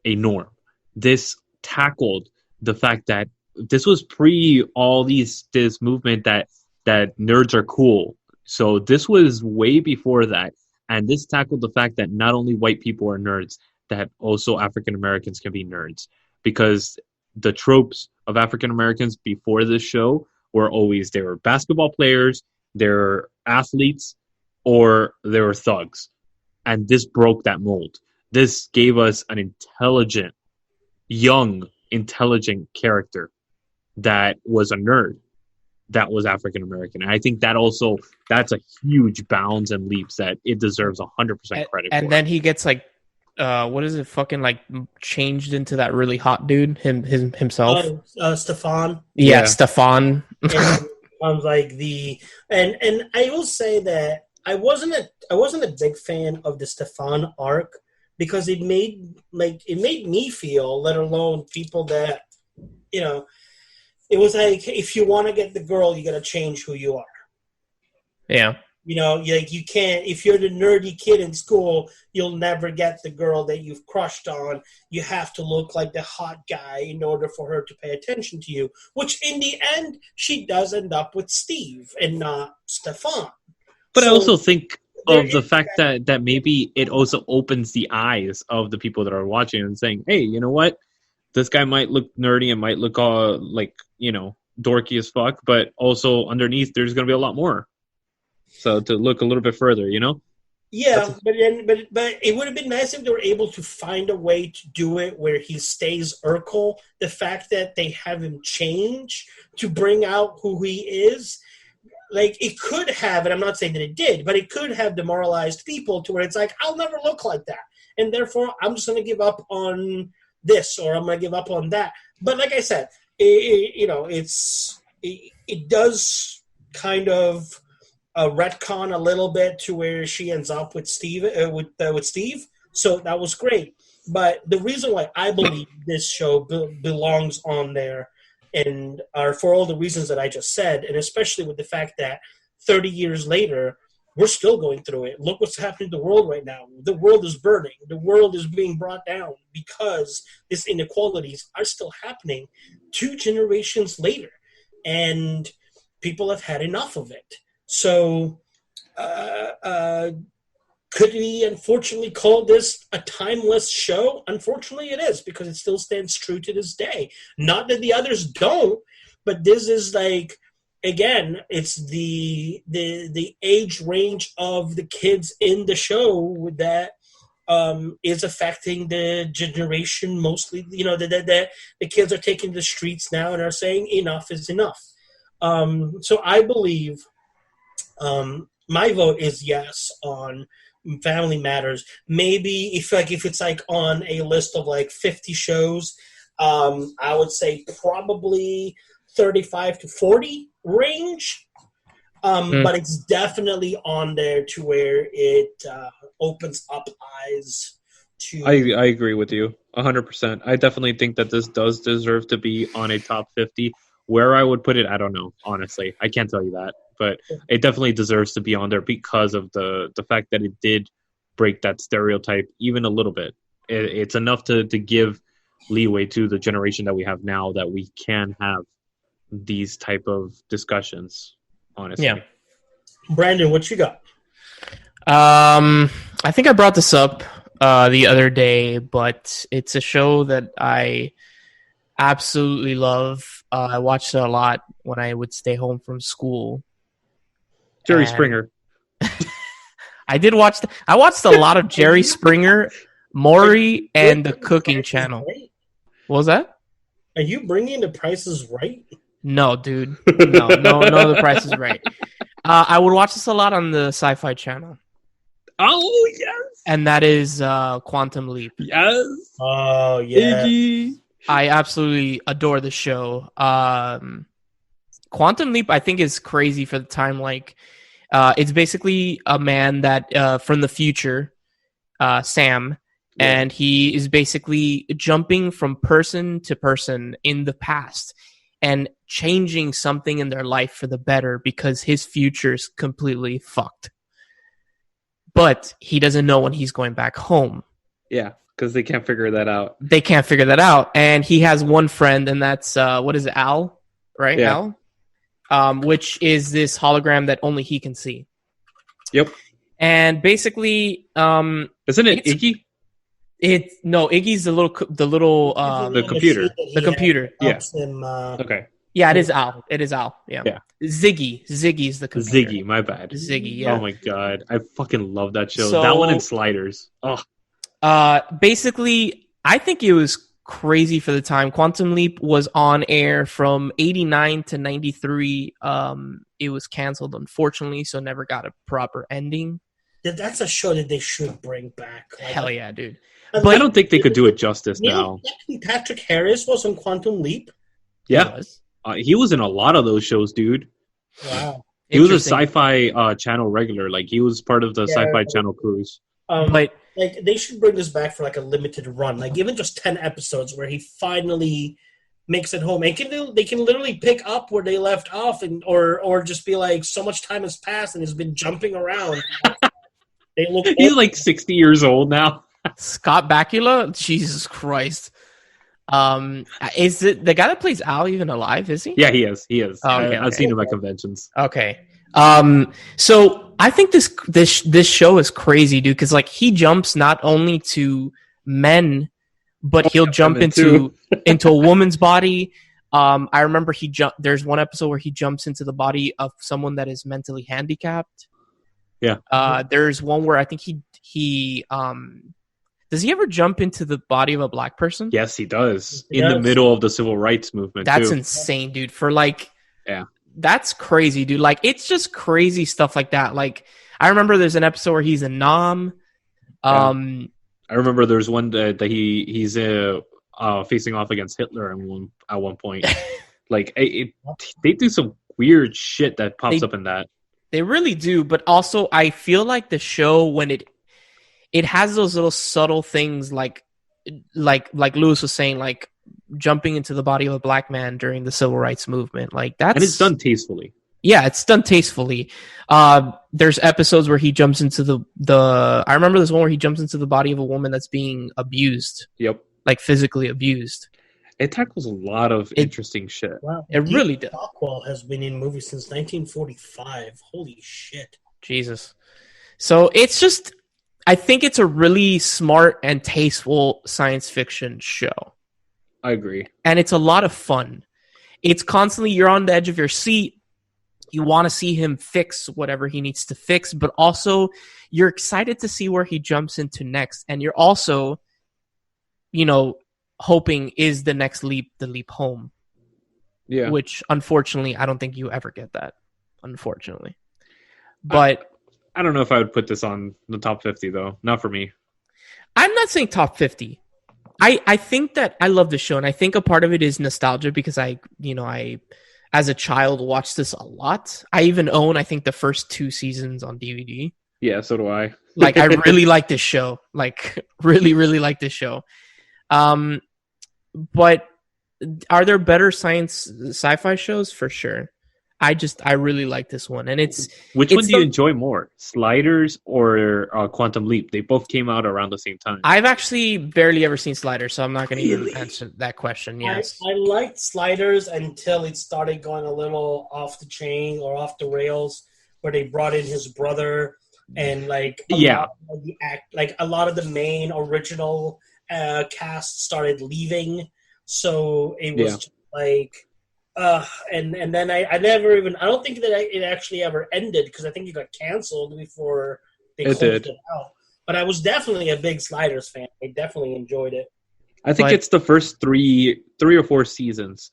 Speaker 2: a norm. This tackled the fact that this was pre all this movement that nerds are cool. So this was way before that. And this tackled the fact that not only white people are nerds, that also African Americans can be nerds. Because the tropes of African Americans before this show were always, they were basketball players, they're athletes, or they were thugs. And this broke that mold. This gave us an intelligent, young, intelligent character that was a nerd, that was African American. And I think that's a huge bounds and leaps that it deserves 100% credit for.
Speaker 1: And then he gets like, what is it, fucking like changed into that really hot dude himself?
Speaker 3: Stefan.
Speaker 1: Yeah, Stefan.
Speaker 3: And I will say that I wasn't a big fan of the Stefan arc, because it made me feel, let alone people that, it was like, if you want to get the girl, you got to change who you are.
Speaker 1: Yeah.
Speaker 3: You can't, if you're the nerdy kid in school, you'll never get the girl that you've crushed on. You have to look like the hot guy in order for her to pay attention to you, which in the end, she does end up with Steve and not Stefan.
Speaker 2: But I also think of the fact that maybe it also opens the eyes of the people that are watching and saying, hey, you know what? This guy might look nerdy and might look all like, dorky as fuck, but also underneath there's going to be a lot more. So to look a little bit further,
Speaker 3: Yeah, but it would have been nice if they were able to find a way to do it where he stays Urkel. The fact that they have him change to bring out who he is, like, it could have, and I'm not saying that it did, but it could have demoralized people to where it's like, I'll never look like that, and therefore I'm just going to give up on this, or I'm going to give up on that. But like I said, it does kind of retcon a little bit to where she ends up with Steve. With Steve, so that was great. But the reason why I believe this show belongs on there, and are for all the reasons that I just said, and especially with the fact that 30 years later, we're still going through it. Look what's happening to the world right now. The world is burning. The world is being brought down because these inequalities are still happening 2 generations later, and people have had enough of it. So, could we unfortunately call this a timeless show? Unfortunately, it is, because it still stands true to this day. Not that the others don't, but this is like, again, it's the age range of the kids in the show that is affecting the generation mostly. The kids are taking the streets now and are saying enough is enough. So I believe. My vote is yes on Family Matters. Maybe if it's like on a list of like 50 shows, I would say probably 35 to 40 range. But it's definitely on there to where it opens up eyes to...
Speaker 2: I agree with you 100%. I definitely think that this does deserve to be on a top 50. Where I would put it, I don't know, honestly. I can't tell you that. But it definitely deserves to be on there because of the fact that it did break that stereotype even a little bit. It's enough to give leeway to the generation that we have now that we can have these type of discussions, honestly.
Speaker 1: Yeah.
Speaker 3: Branden, what you got?
Speaker 1: I think I brought this up the other day, but it's a show that I absolutely love. I watched it a lot when I would stay home from school.
Speaker 2: Jerry Springer.
Speaker 1: I did watch. I watched a lot of Jerry Springer, Maury, and the Cooking Channel. What was that?
Speaker 3: Are you bringing The Price is Right?
Speaker 1: No, dude. No. The Price is Right. I would watch this a lot on the Sci-Fi Channel.
Speaker 2: Oh yes,
Speaker 1: and that is Quantum Leap.
Speaker 2: Yes.
Speaker 3: Oh yeah.
Speaker 1: Iggy. I absolutely adore the show. Quantum Leap, I think, is crazy for the time. Like, it's basically a man that from the future, Sam, and he is basically jumping from person to person in the past and changing something in their life for the better because his future is completely fucked. But he doesn't know when he's going back home.
Speaker 2: Yeah, because they can't figure that out.
Speaker 1: They can't figure that out. And he has one friend, and that's, what is it, Al? Right,
Speaker 2: yeah.
Speaker 1: Al? Which is this hologram that only he can see.
Speaker 2: Yep.
Speaker 1: And basically...
Speaker 2: Isn't it Iggy?
Speaker 1: No, Iggy's the computer. The computer.
Speaker 2: Yeah.
Speaker 3: Him,
Speaker 2: okay.
Speaker 1: Yeah, it is Al. Yeah. Ziggy's the computer.
Speaker 2: Ziggy, my bad.
Speaker 1: Ziggy, yeah.
Speaker 2: Oh my god. I fucking love that show. That one and Sliders. Oh.
Speaker 1: Basically, I think it was crazy for the time. Quantum Leap was on air from 89 to 93. It was canceled, unfortunately, so never got a proper ending.
Speaker 3: That's a show that they should bring back. Like,
Speaker 1: hell yeah, dude.
Speaker 2: But I don't think they could do it justice now.
Speaker 3: Patrick Harris was on Quantum Leap?
Speaker 2: Yeah. He was in a lot of those shows, dude.
Speaker 3: Wow.
Speaker 2: He was a Sci-Fi Channel regular. Like, he was part of the Sci-Fi Channel cruise.
Speaker 1: But
Speaker 3: like, they should bring this back for like a limited run. Like, even just 10 episodes where he finally makes it home. They can literally pick up where they left off, and or just be like, so much time has passed and he's been jumping around.
Speaker 2: He's like 60 years old now.
Speaker 1: Scott Bakula? Jesus Christ. Is it the guy that plays Al even alive? Is he?
Speaker 2: Yeah, he is.
Speaker 1: Oh, okay,
Speaker 2: I've seen him at conventions.
Speaker 1: Okay. So I think this show is crazy, dude, because like he jumps not only to men, but he'll jump into a woman's body. I remember there's one episode where he jumps into the body of someone that is mentally handicapped.
Speaker 2: Yeah.
Speaker 1: There's one where I think he does he ever jump into the body of a black person?
Speaker 2: Yes, he does. In the middle of the civil rights movement.
Speaker 1: That's insane, dude. For like,
Speaker 2: yeah,
Speaker 1: that's crazy, dude. Like, it's just crazy stuff like that. Like, I remember there's an episode where he's a nom.
Speaker 2: I remember there's one that he's facing off against Hitler at one point. Like, they do some weird shit that pops up in that.
Speaker 1: They really do, but also I feel like the show, when it has those little subtle things like Lewis was saying, like jumping into the body of a black man during the civil rights movement. Like, that's,
Speaker 2: and it's done tastefully.
Speaker 1: Yeah, it's done tastefully. There's episodes where he jumps into the I remember there's one where he jumps into the body of a woman that's being abused.
Speaker 2: Yep.
Speaker 1: Like physically abused.
Speaker 2: It tackles a lot of interesting shit.
Speaker 3: Wow.
Speaker 1: It really does.
Speaker 3: Rockwell has been in movies since 1945. Holy shit.
Speaker 1: Jesus. So it's just, I think it's a really smart and tasteful science fiction show.
Speaker 2: I agree.
Speaker 1: And it's a lot of fun. It's constantly, you're on the edge of your seat. You want to see him fix whatever he needs to fix, but also you're excited to see where he jumps into next. And you're also, hoping is the next leap the leap home.
Speaker 2: Yeah.
Speaker 1: Which, unfortunately, I don't think you ever get that. Unfortunately. But
Speaker 2: I don't know if I would put this on the top 50, though. Not for me.
Speaker 1: I'm not saying top 50. I think that I love the show, and I think a part of it is nostalgia because I as a child watched this a lot. I even own, I think, the first 2 seasons on DVD.
Speaker 2: Yeah, so do I.
Speaker 1: Like, I really like this show. Like, really, really like this show. But are there better sci-fi shows? For sure. I really like this one, and
Speaker 2: Which one do you enjoy more, Sliders or Quantum Leap? They both came out around the same time.
Speaker 1: I've actually barely ever seen Sliders, so I'm not going to even answer that question. Yes,
Speaker 3: I liked Sliders until it started going a little off the chain or off the rails, where they brought in his brother and like a lot of the main original cast started leaving, so it was just like. And then I don't think that it actually ever ended, because I think it got canceled before they closed it out. But I was definitely a big Sliders fan. I definitely enjoyed it.
Speaker 2: I think it's the first three or four seasons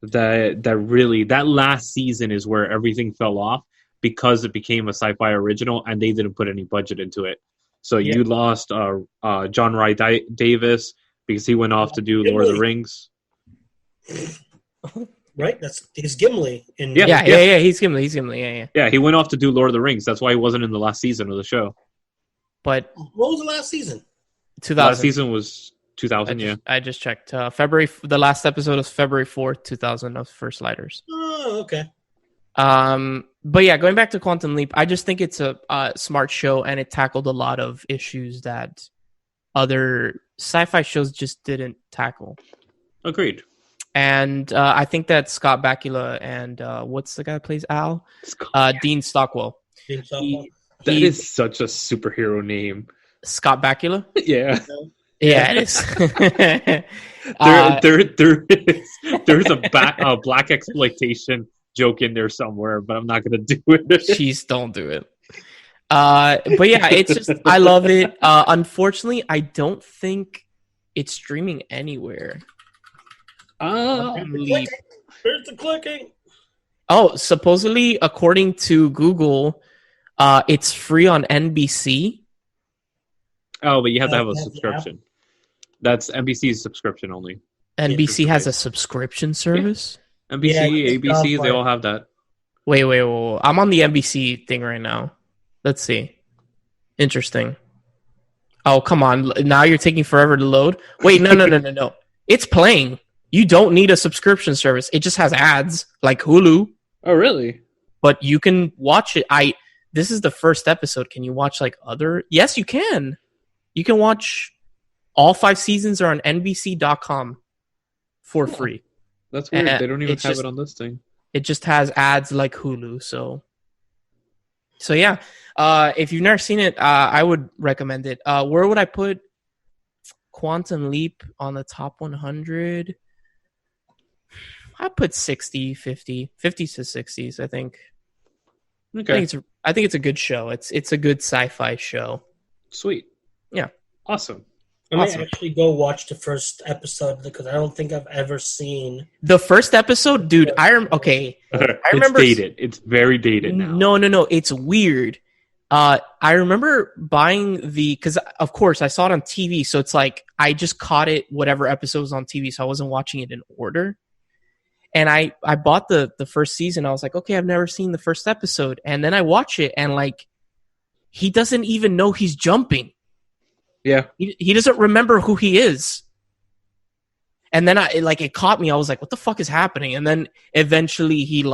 Speaker 2: that last season is where everything fell off, because it became a sci-fi original and they didn't put any budget into it. So you lost John Rhys Davis because he went off to do Lord of the Rings.
Speaker 3: Right, he's Gimli.
Speaker 1: He's Gimli.
Speaker 2: Yeah, he went off to do Lord of the Rings. That's why he wasn't in the last season of the show.
Speaker 1: But
Speaker 3: what was the last season?
Speaker 1: 2000.
Speaker 2: Last season was 2000.
Speaker 1: I just checked. February. The last episode was February 4th, 2000 of First Sliders.
Speaker 3: Oh, okay.
Speaker 1: But yeah, going back to Quantum Leap, I just think it's a smart show, and it tackled a lot of issues that other sci-fi shows just didn't tackle.
Speaker 2: Agreed.
Speaker 1: And I think that Scott Bakula and what's the guy that plays Al? Dean Stockwell.
Speaker 2: That is such a superhero name.
Speaker 1: Scott Bakula?
Speaker 2: Yeah.
Speaker 1: Yeah, it is.
Speaker 2: There's a black exploitation joke in there somewhere, but I'm not going to do it.
Speaker 1: Jeez, don't do it. But yeah, it's just, I love it. Unfortunately, I don't think it's streaming anywhere.
Speaker 3: Where's the clicking?
Speaker 1: Oh, supposedly, according to Google, it's free on NBC.
Speaker 2: Oh, but you have to have a subscription. That's NBC's subscription only.
Speaker 1: NBC has a subscription service?
Speaker 2: Yeah. NBC, ABC, they all have that.
Speaker 1: Wait. I'm on the NBC thing right now. Let's see. Interesting. Oh, come on. Now you're taking forever to load? Wait, no. It's playing. You don't need a subscription service. It just has ads like Hulu.
Speaker 2: Oh, really?
Speaker 1: But you can watch it. This is the first episode. Can you watch like other? Yes, you can. You can watch all 5 seasons are on NBC.com for free.
Speaker 2: That's weird. They don't even have it on this thing.
Speaker 1: It just has ads like Hulu. So yeah. If you've never seen it, I would recommend it. Where would I put Quantum Leap on the top 100? I put 60, 50 to 60s, I think.
Speaker 2: Okay.
Speaker 1: I think it's a good show. It's a good sci-fi show.
Speaker 2: Sweet.
Speaker 1: Yeah.
Speaker 2: Awesome.
Speaker 3: I might actually go watch the first episode, because I don't think I've ever seen
Speaker 1: the first episode, dude. I remember.
Speaker 2: It's dated. It's very dated now.
Speaker 1: No. It's weird. I remember buying because of course I saw it on TV, so it's like I just caught it whatever episode was on TV, so I wasn't watching it in order. And I bought the first season. I was like, okay, I've never seen the first episode, and then I watch it, and like he doesn't even know he's jumping.
Speaker 2: Yeah,
Speaker 1: he doesn't remember who he is. And then it caught me. I was like, what the fuck is happening? And then eventually he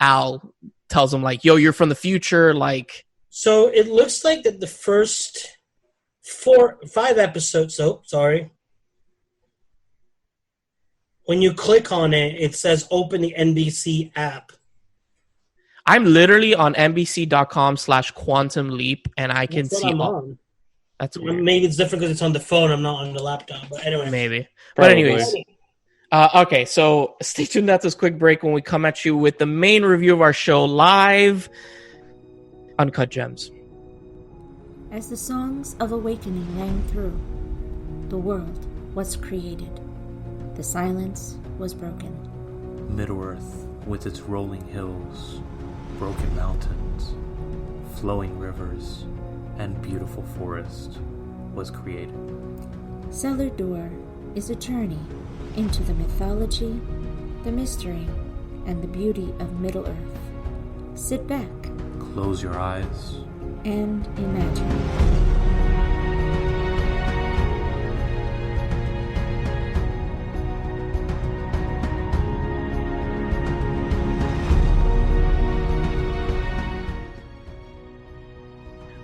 Speaker 1: Al tells him like, yo, you're from the future. Like,
Speaker 3: so it looks like that the first 5 episodes. So sorry. When you click on it, it says open the NBC app.
Speaker 1: I'm literally on NBC.com/Quantum Leap, and I can see all. That's weird.
Speaker 3: Maybe it's different because it's on the phone. I'm not on the laptop. But anyway.
Speaker 1: Maybe. But anyways. Okay, so stay tuned after this quick break when we come at you with the main review of our show live. Uncut Gems.
Speaker 5: As the songs of awakening rang through, the world was created. The silence was broken.
Speaker 4: Middle-earth, with its rolling hills, broken mountains, flowing rivers, and beautiful forest, was created.
Speaker 5: Cellar Door is a journey into the mythology, the mystery, and the beauty of Middle-earth. Sit back,
Speaker 4: close your eyes
Speaker 5: and imagine.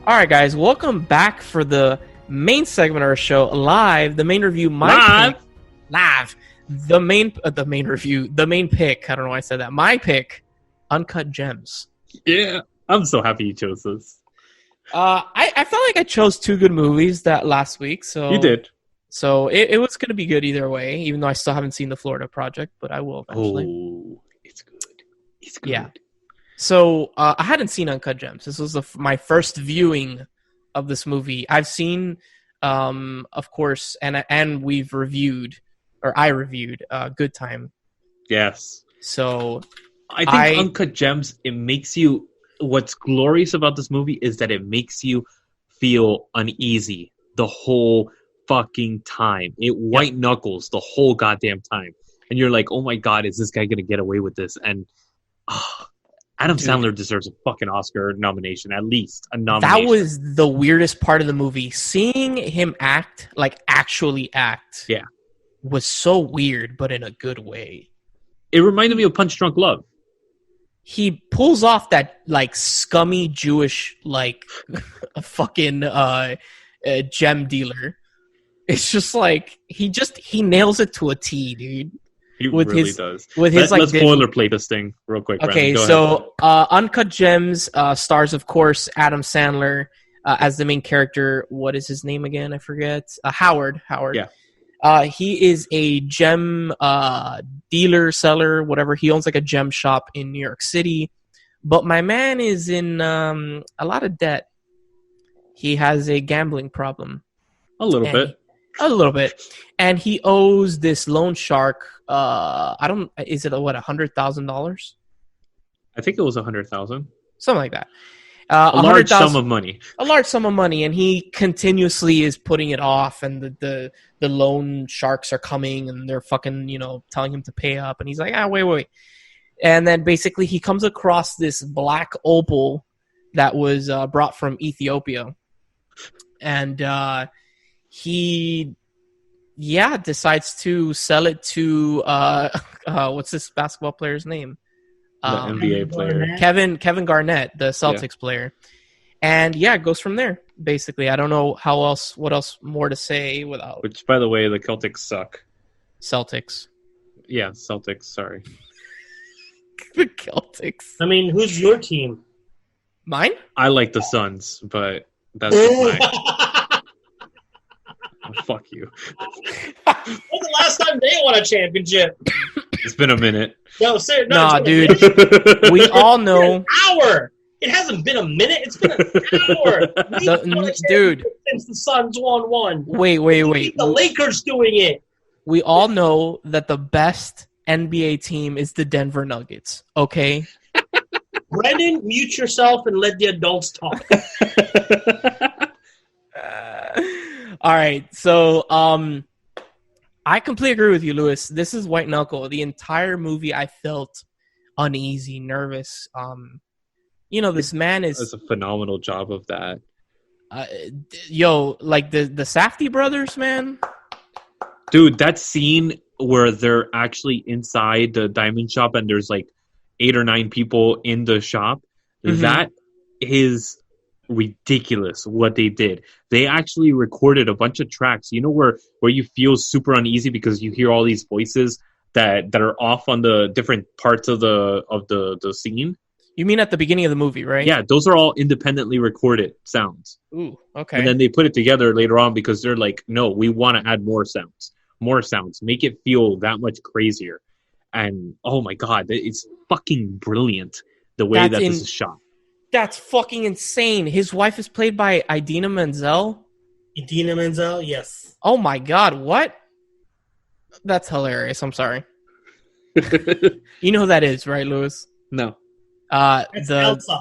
Speaker 1: All right, guys, welcome back for the main segment of our show, live. The main review, live. The main review, the main pick. I don't know why I said that. My pick, Uncut Gems.
Speaker 2: Yeah, I'm so happy you chose this.
Speaker 1: I felt like I chose two good movies that last week. So
Speaker 2: you did.
Speaker 1: So it was going to be good either way, even though I still haven't seen the Florida Project, but I will eventually.
Speaker 2: Oh, it's good. It's good.
Speaker 1: Yeah. So I hadn't seen Uncut Gems. This was my first viewing of this movie. I've seen, of course, and we've reviewed, or I reviewed, Good Time.
Speaker 2: Yes.
Speaker 1: So
Speaker 2: I think Uncut Gems, it makes you. What's glorious about this movie is that it makes you feel uneasy the whole fucking time. It white knuckles the whole goddamn time, and you're like, "Oh my god, is this guy gonna get away with this?" And Adam Sandler deserves a fucking Oscar nomination, at least a nomination.
Speaker 1: That was the weirdest part of the movie. Seeing him act, like actually act, was so weird, but in a good way.
Speaker 2: It reminded me of Punch Drunk Love.
Speaker 1: He pulls off that like scummy Jewish like a fucking gem dealer. It's just like he nails it to a T, dude.
Speaker 2: He really does.
Speaker 1: Let's
Speaker 2: boilerplate this thing real quick.
Speaker 1: Okay, so Uncut Gems stars, of course, Adam Sandler as the main character. What is his name again? I forget. Howard. Yeah. He is a gem dealer, seller, whatever. He owns like a gem shop in New York City. But my man is in a lot of debt. He has a gambling problem.
Speaker 2: A little bit. And he owes this loan shark, is it $100,000? I think it was 100,000.
Speaker 1: Something like that.
Speaker 2: A large sum of money.
Speaker 1: A large sum of money, and he continuously is putting it off, and the loan sharks are coming, and they're fucking, telling him to pay up, and he's like, wait. And then basically he comes across this black opal that was brought from Ethiopia. And he decides to sell it to what's this basketball player's name?
Speaker 2: The NBA player.
Speaker 1: Kevin Garnett, the Celtics player. And it goes from there, basically. I don't know what else more to say without.
Speaker 2: Which, by the way, the Celtics suck.
Speaker 1: Celtics.
Speaker 2: Yeah, Celtics, sorry.
Speaker 1: The Celtics.
Speaker 3: I mean, who's your team?
Speaker 1: Mine?
Speaker 2: I like the Suns, but that's just mine. Fuck you.
Speaker 3: When's the last time they won a championship?
Speaker 2: It's been a minute.
Speaker 3: No, seriously.
Speaker 1: Nah, dude. We all know.
Speaker 3: An hour. It hasn't been a minute. It's been an hour.
Speaker 1: Dude.
Speaker 3: Since the Suns won one.
Speaker 1: Wait.
Speaker 3: The Lakers doing it.
Speaker 1: We all know that the best NBA team is the Denver Nuggets. Okay?
Speaker 3: Brendan, mute yourself and let the adults talk.
Speaker 1: All right, so I completely agree with you, Lewis. This is white knuckle. The entire movie, I felt uneasy, nervous. This man
Speaker 2: does a phenomenal job of that.
Speaker 1: Like the Safdie brothers, man.
Speaker 2: Dude, that scene where they're actually inside the diamond shop and there's like 8 or 9 people in the shop, that is ridiculous what they did. They actually recorded a bunch of tracks, where you feel super uneasy because you hear all these voices that are off on the different parts of the scene.
Speaker 1: You mean at the beginning of the movie, right?
Speaker 2: Yeah, those are all independently recorded sounds.
Speaker 1: Ooh, okay.
Speaker 2: And then they put it together later on because they're like, no, we want to add more sounds, make it feel that much crazier. And oh my god, it's fucking brilliant the way this is shot.
Speaker 1: That's fucking insane. His wife is played by Idina Menzel.
Speaker 3: Idina Menzel, yes.
Speaker 1: Oh my god, what? That's hilarious. I'm sorry. You know who that is, right, Lewis?
Speaker 2: No.
Speaker 3: It's Elsa.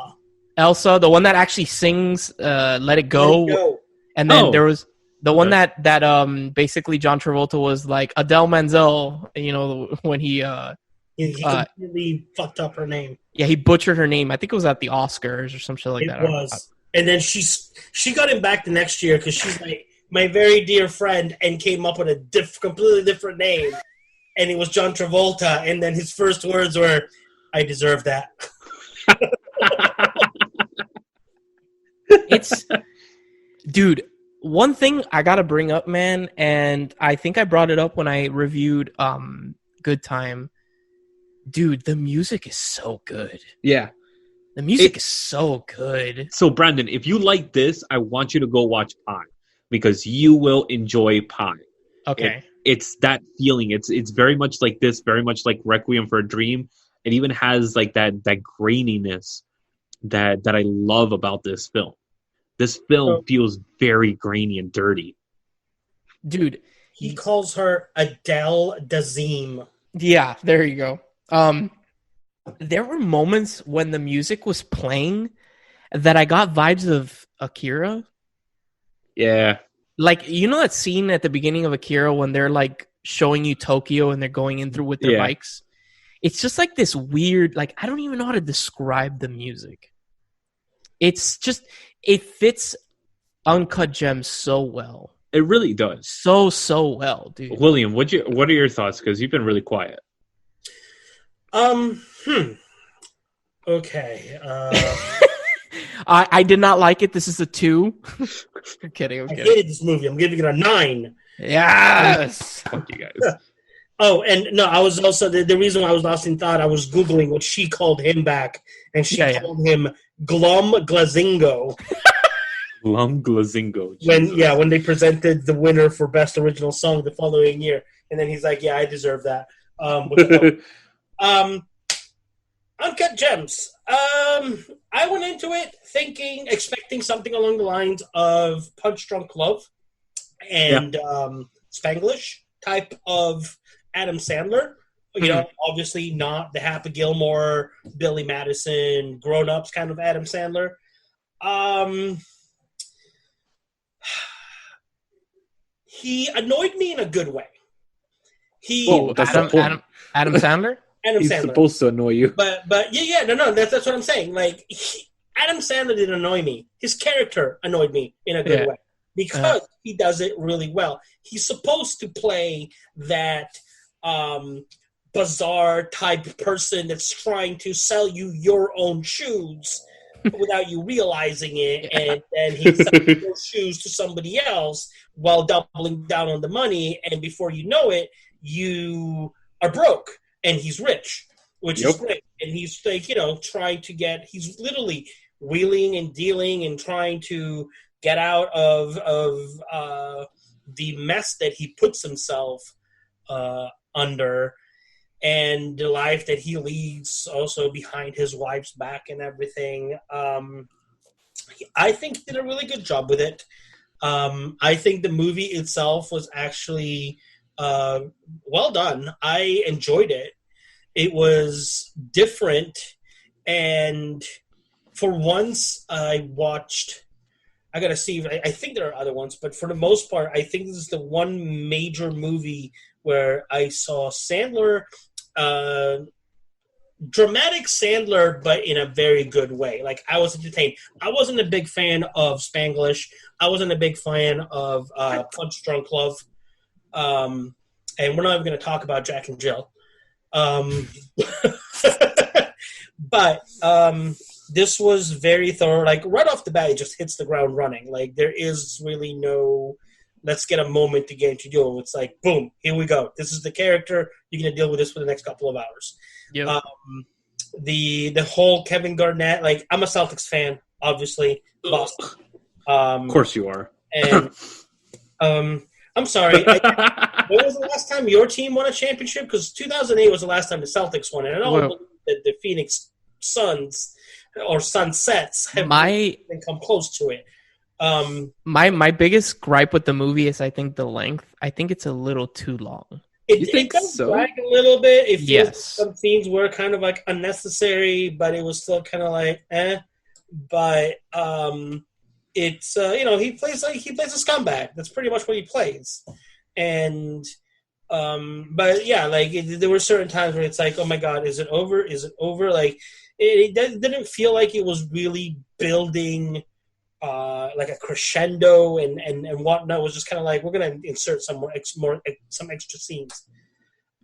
Speaker 1: Elsa, the one that actually sings Let It Go. And then there was the one that basically John Travolta was like Adele Menzel, when he
Speaker 3: He completely fucked up her name.
Speaker 1: Yeah, he butchered her name. I think it was at the Oscars or some shit like that.
Speaker 3: It was. And then she got him back the next year because she's like my very dear friend and came up with a completely different name. And it was John Travolta. And then his first words were, I deserve that.
Speaker 1: Dude, one thing I got to bring up, man, and I think I brought it up when I reviewed Good Time. Dude, the music is so good.
Speaker 2: Yeah.
Speaker 1: The music is so good.
Speaker 2: So, Brandon, if you like this, I want you to go watch Pi because you will enjoy Pi.
Speaker 1: Okay.
Speaker 2: It's that feeling. It's very much like this, very much like Requiem for a Dream. It even has like that graininess that I love about this film. This film feels very grainy and dirty.
Speaker 1: Dude.
Speaker 3: He calls her Adele Dazeem.
Speaker 1: Yeah, there you go. There were moments when the music was playing that I got vibes of Akira.
Speaker 2: Yeah.
Speaker 1: Like, you know that scene at the beginning of Akira when they're like showing you Tokyo and they're going in through with their bikes? It's just like this weird, like, I don't even know how to describe the music. It's just, it fits Uncut Gems so well.
Speaker 2: It really does.
Speaker 1: So well, dude.
Speaker 2: William, what are your thoughts? Because you've been really quiet.
Speaker 3: Okay.
Speaker 1: I did not like it. This is a 2. I'm kidding.
Speaker 3: I hated this movie. I'm giving it a 9.
Speaker 1: Yes.
Speaker 2: Fuck you guys.
Speaker 3: Oh, and no, I was also the reason why I was lost in thought. I was Googling what she called him back, and she called him Glum Glazingo.
Speaker 2: Glum Glazingo.
Speaker 3: When they presented the winner for Best Original Song the following year, and then he's like, "Yeah, I deserve that." Uncut Gems. I went into it expecting something along the lines of Punch Drunk Love and Spanglish type of Adam Sandler. You know, obviously not the Happy Gilmore, Billy Madison, Grown Ups kind of Adam Sandler. He annoyed me in a good way.
Speaker 1: Adam Sandler?
Speaker 2: He's
Speaker 3: Sandler.
Speaker 2: Supposed to annoy you.
Speaker 3: But no, that's what I'm saying. Like, Adam Sandler didn't annoy me. His character annoyed me in a good way because he does it really well. He's supposed to play that bizarre type person that's trying to sell you your own shoes without you realizing it, and then he's selling those shoes to somebody else while doubling down on the money, and before you know it, you are broke. And he's rich, which is great. And he's like, trying to he's literally wheeling and dealing and trying to get out of the mess that he puts himself under, and the life that he leads also behind his wife's back and everything. I think he did a really good job with it. I think the movie itself was actually well done. I enjoyed it. It was different, and for once I gotta see, I think there are other ones, but for the most part, I think this is the one major movie where I saw Sandler, dramatic Sandler, but in a very good way. Like, I was entertained. I wasn't a big fan of Spanglish. I wasn't a big fan of Punch Drunk Love. And we're not even going to talk about Jack and Jill. But this was very thorough. Like, right off the bat, it just hits the ground running. Like, there is really no, let's get a moment to get into deal. It's like, boom, here we go. This is the character. You're going to deal with this for the next couple of hours.
Speaker 1: Yep.
Speaker 3: The whole Kevin Garnett, like, I'm a Celtics fan, obviously. Boston.
Speaker 2: Of course you are.
Speaker 3: And I'm sorry. When was the last time your team won a championship? Because 2008 was the last time the Celtics won it. And I don't believe that the Phoenix Suns or Sunsets have come close to it.
Speaker 1: My biggest gripe with the movie is I think the length. I think it's a little too long.
Speaker 3: It does drag a little bit. It feels some scenes were kind of like unnecessary, but it was still kind of like But it's he plays a scumbag. That's pretty much what he plays, and But yeah, like there were certain times where it's like, oh my god, is it over? Is it over? Like it didn't feel like it was really building like a crescendo and whatnot. It was just kind of like, we're gonna insert some some extra scenes.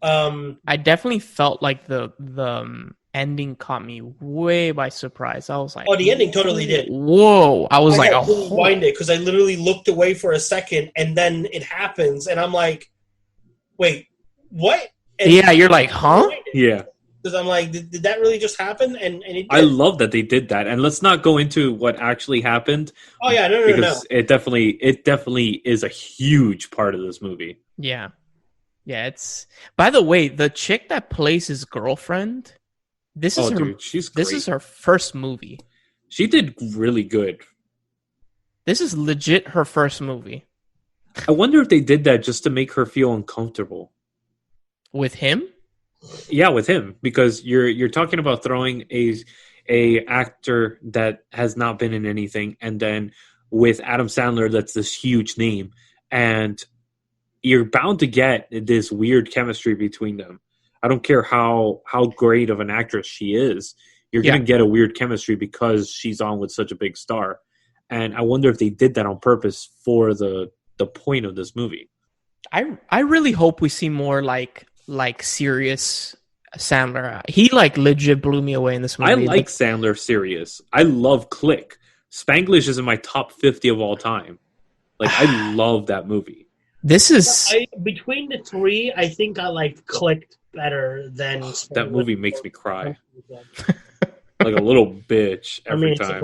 Speaker 1: I definitely felt like the ending caught me way by surprise. I was like,
Speaker 3: oh, the ending totally did.
Speaker 1: Whoa! I was like,
Speaker 3: rewind it because I literally looked away for a second and then it happens and I'm like, wait, what? And
Speaker 1: yeah, you're like, huh?
Speaker 2: Yeah.
Speaker 3: Because I'm like, did that really just happen? And it did.
Speaker 2: I love that they did that. And let's not go into what actually happened.
Speaker 3: Oh yeah, no.
Speaker 2: Because it definitely is a huge part of this movie.
Speaker 1: Yeah. Yeah, it's... By the way, the chick that plays his girlfriend, this is
Speaker 2: she's great.
Speaker 1: This is her first movie.
Speaker 2: She did really good.
Speaker 1: This is legit her first movie.
Speaker 2: I wonder if they did that just to make her feel uncomfortable.
Speaker 1: With him?
Speaker 2: Yeah, with him, because you're talking about throwing a actor that has not been in anything, and then with Adam Sandler, that's this huge name, and you're bound to get this weird chemistry between them. I don't care how great of an actress she is, you're going to get a weird chemistry because she's on with such a big star. And I wonder if they did that on purpose for the point of this movie.
Speaker 1: I really hope we see more like serious Sandler. He like legit blew me away in this movie.
Speaker 2: I like Sandler serious. I love Click. Spanglish is in my top 50 of all time. Like, I love that movie.
Speaker 1: This is...
Speaker 3: between the three, I think I like Click better than Spanglish.
Speaker 2: That movie makes me cry. Like a little bitch every time.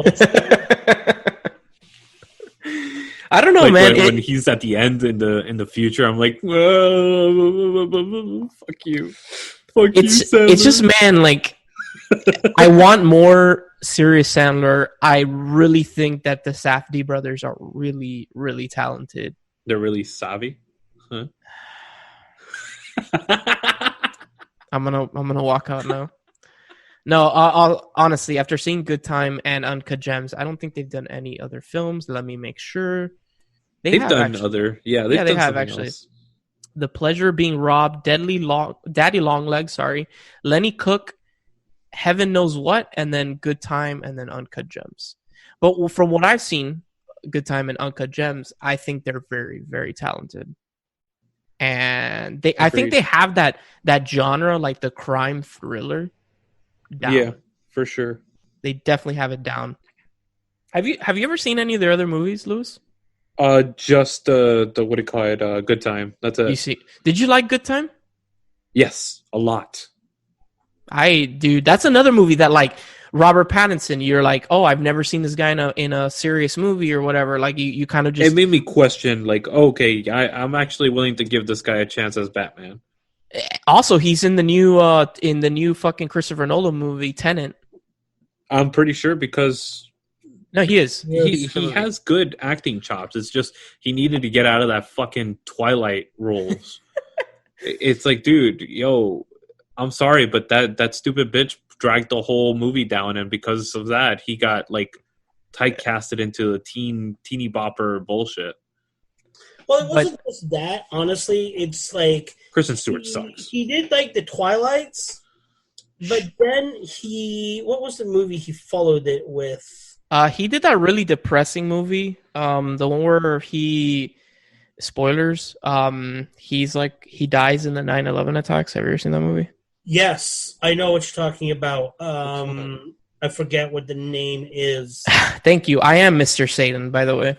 Speaker 1: I don't know,
Speaker 2: like
Speaker 1: man.
Speaker 2: When he's at the end in the future, I'm like, whoa, fuck you. Fuck you, Sandler.
Speaker 1: It's just, man, like, I want more serious Sandler. I really think that the Safdie brothers are really, really talented.
Speaker 2: They're really savvy? Huh?
Speaker 1: I'm gonna walk out now. No, I'll honestly, after seeing Good Time and Uncut Gems, I don't think they've done any other films. Let me make sure.
Speaker 2: They've done other. Yeah, they have
Speaker 1: actually.
Speaker 2: Else.
Speaker 1: The Pleasure of Being Robbed, Daddy Longlegs, Lenny Cook, Heaven Knows What, and then Good Time, and then Uncut Gems. But from what I've seen, Good Time and Uncut Gems, I think they're very, very talented. And I think they have that genre, like the crime thriller, down.
Speaker 2: Yeah, for sure.
Speaker 1: They definitely have it down. Have you ever seen any of their other movies, Louis?
Speaker 2: Just the what do you call it? Good Time. That's it.
Speaker 1: Did you like Good Time?
Speaker 2: Yes, a lot.
Speaker 1: Dude, that's another movie that, like, Robert Pattinson, you're like, oh, I've never seen this guy in a serious movie or whatever. Like, you kind of just...
Speaker 2: It made me question, like, okay, I'm actually willing to give this guy a chance as Batman.
Speaker 1: Also, he's in the new fucking Christopher Nolan movie, Tenet.
Speaker 2: I'm pretty sure because...
Speaker 1: No, he is.
Speaker 2: He has good acting chops. It's just he needed to get out of that fucking Twilight roles. It's like, dude, yo, I'm sorry, but that stupid bitch dragged the whole movie down, and because of that, he got like typecasted into the teeny bopper bullshit.
Speaker 3: Well, it wasn't just that. Honestly, it's like
Speaker 2: Kristen Stewart sucks.
Speaker 3: He did like the Twilights, but then what was the movie he followed it with?
Speaker 1: He did that really depressing movie. The one where spoilers. He's like, he dies in the 9/11 attacks. Have you ever seen that movie?
Speaker 3: Yes, I know what you're talking about. I forget what the name is.
Speaker 1: Thank you. I am Mr. Satan, by the way.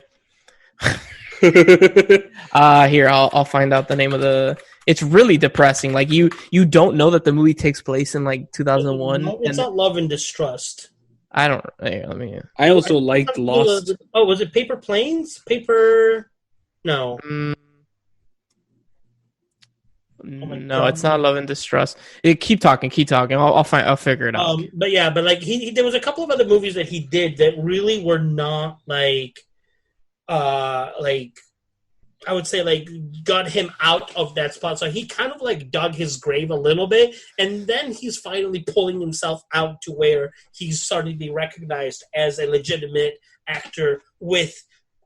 Speaker 1: Here, I'll find out the name of the... It's really depressing. Like, you don't know that the movie takes place in like 2001.
Speaker 3: No, it's not Love and Distrust.
Speaker 1: I don't... Hey, let me...
Speaker 2: I also liked Lost.
Speaker 3: Oh, was it Paper Planes? No.
Speaker 1: No, it's not Love and Distrust. Keep talking. I'll figure it out.
Speaker 3: But like there was a couple of other movies that he did that really were not like I would say like got him out of that spot. So he kind of like dug his grave a little bit, and then he's finally pulling himself out to where he's starting to be recognized as a legitimate actor with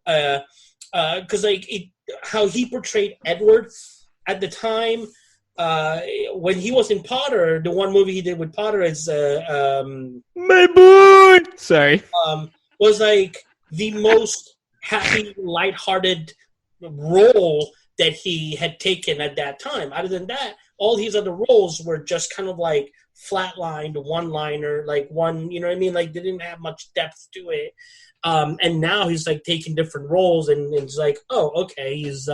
Speaker 3: because like how he portrayed Edward at the time, when he was in Potter, the one movie he did with Potter is
Speaker 1: my boy. Sorry,
Speaker 3: was like the most happy, lighthearted role that he had taken at that time. Other than that, all his other roles were just kind of like flatlined, one-liner, like one, you know what I mean? Like they didn't have much depth to it. And now he's like taking different roles, and it's like, oh, okay, he's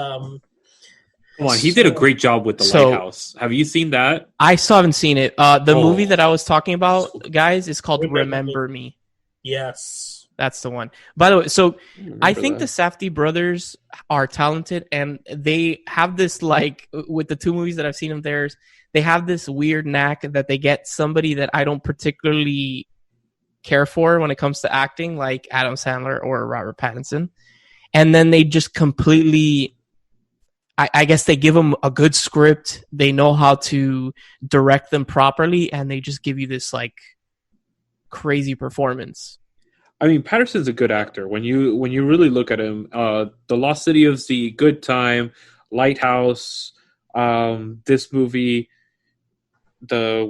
Speaker 2: Come on, he did a great job with The Lighthouse. Have you seen that?
Speaker 1: I still haven't seen it. The movie that I was talking about, guys, is called Remember Me.
Speaker 3: Yes.
Speaker 1: That's the one. By the way, so I think the Safdie brothers are talented, and they have this, like, with the two movies that I've seen of theirs, they have this weird knack that they get somebody that I don't particularly care for when it comes to acting, like Adam Sandler or Robert Pattinson. And then they just completely... I guess they give them a good script. They know how to direct them properly, and they just give you this like crazy performance.
Speaker 2: I mean, Patterson's a good actor. When you really look at him, The Lost City of Z, Good Time, Lighthouse, this movie, The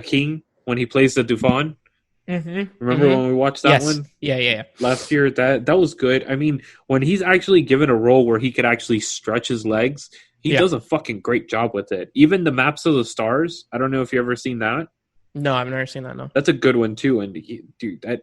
Speaker 2: King, when he plays the Dufon.
Speaker 1: Mm-hmm.
Speaker 2: Remember when we watched that one?
Speaker 1: Yeah.
Speaker 2: Last year, that was good. I mean, when he's actually given a role where he could actually stretch his legs, he does a fucking great job with it. Even the Maps of the Stars. I don't know if you ever seen that.
Speaker 1: No, I've never seen that. No,
Speaker 2: that's a good one too. And that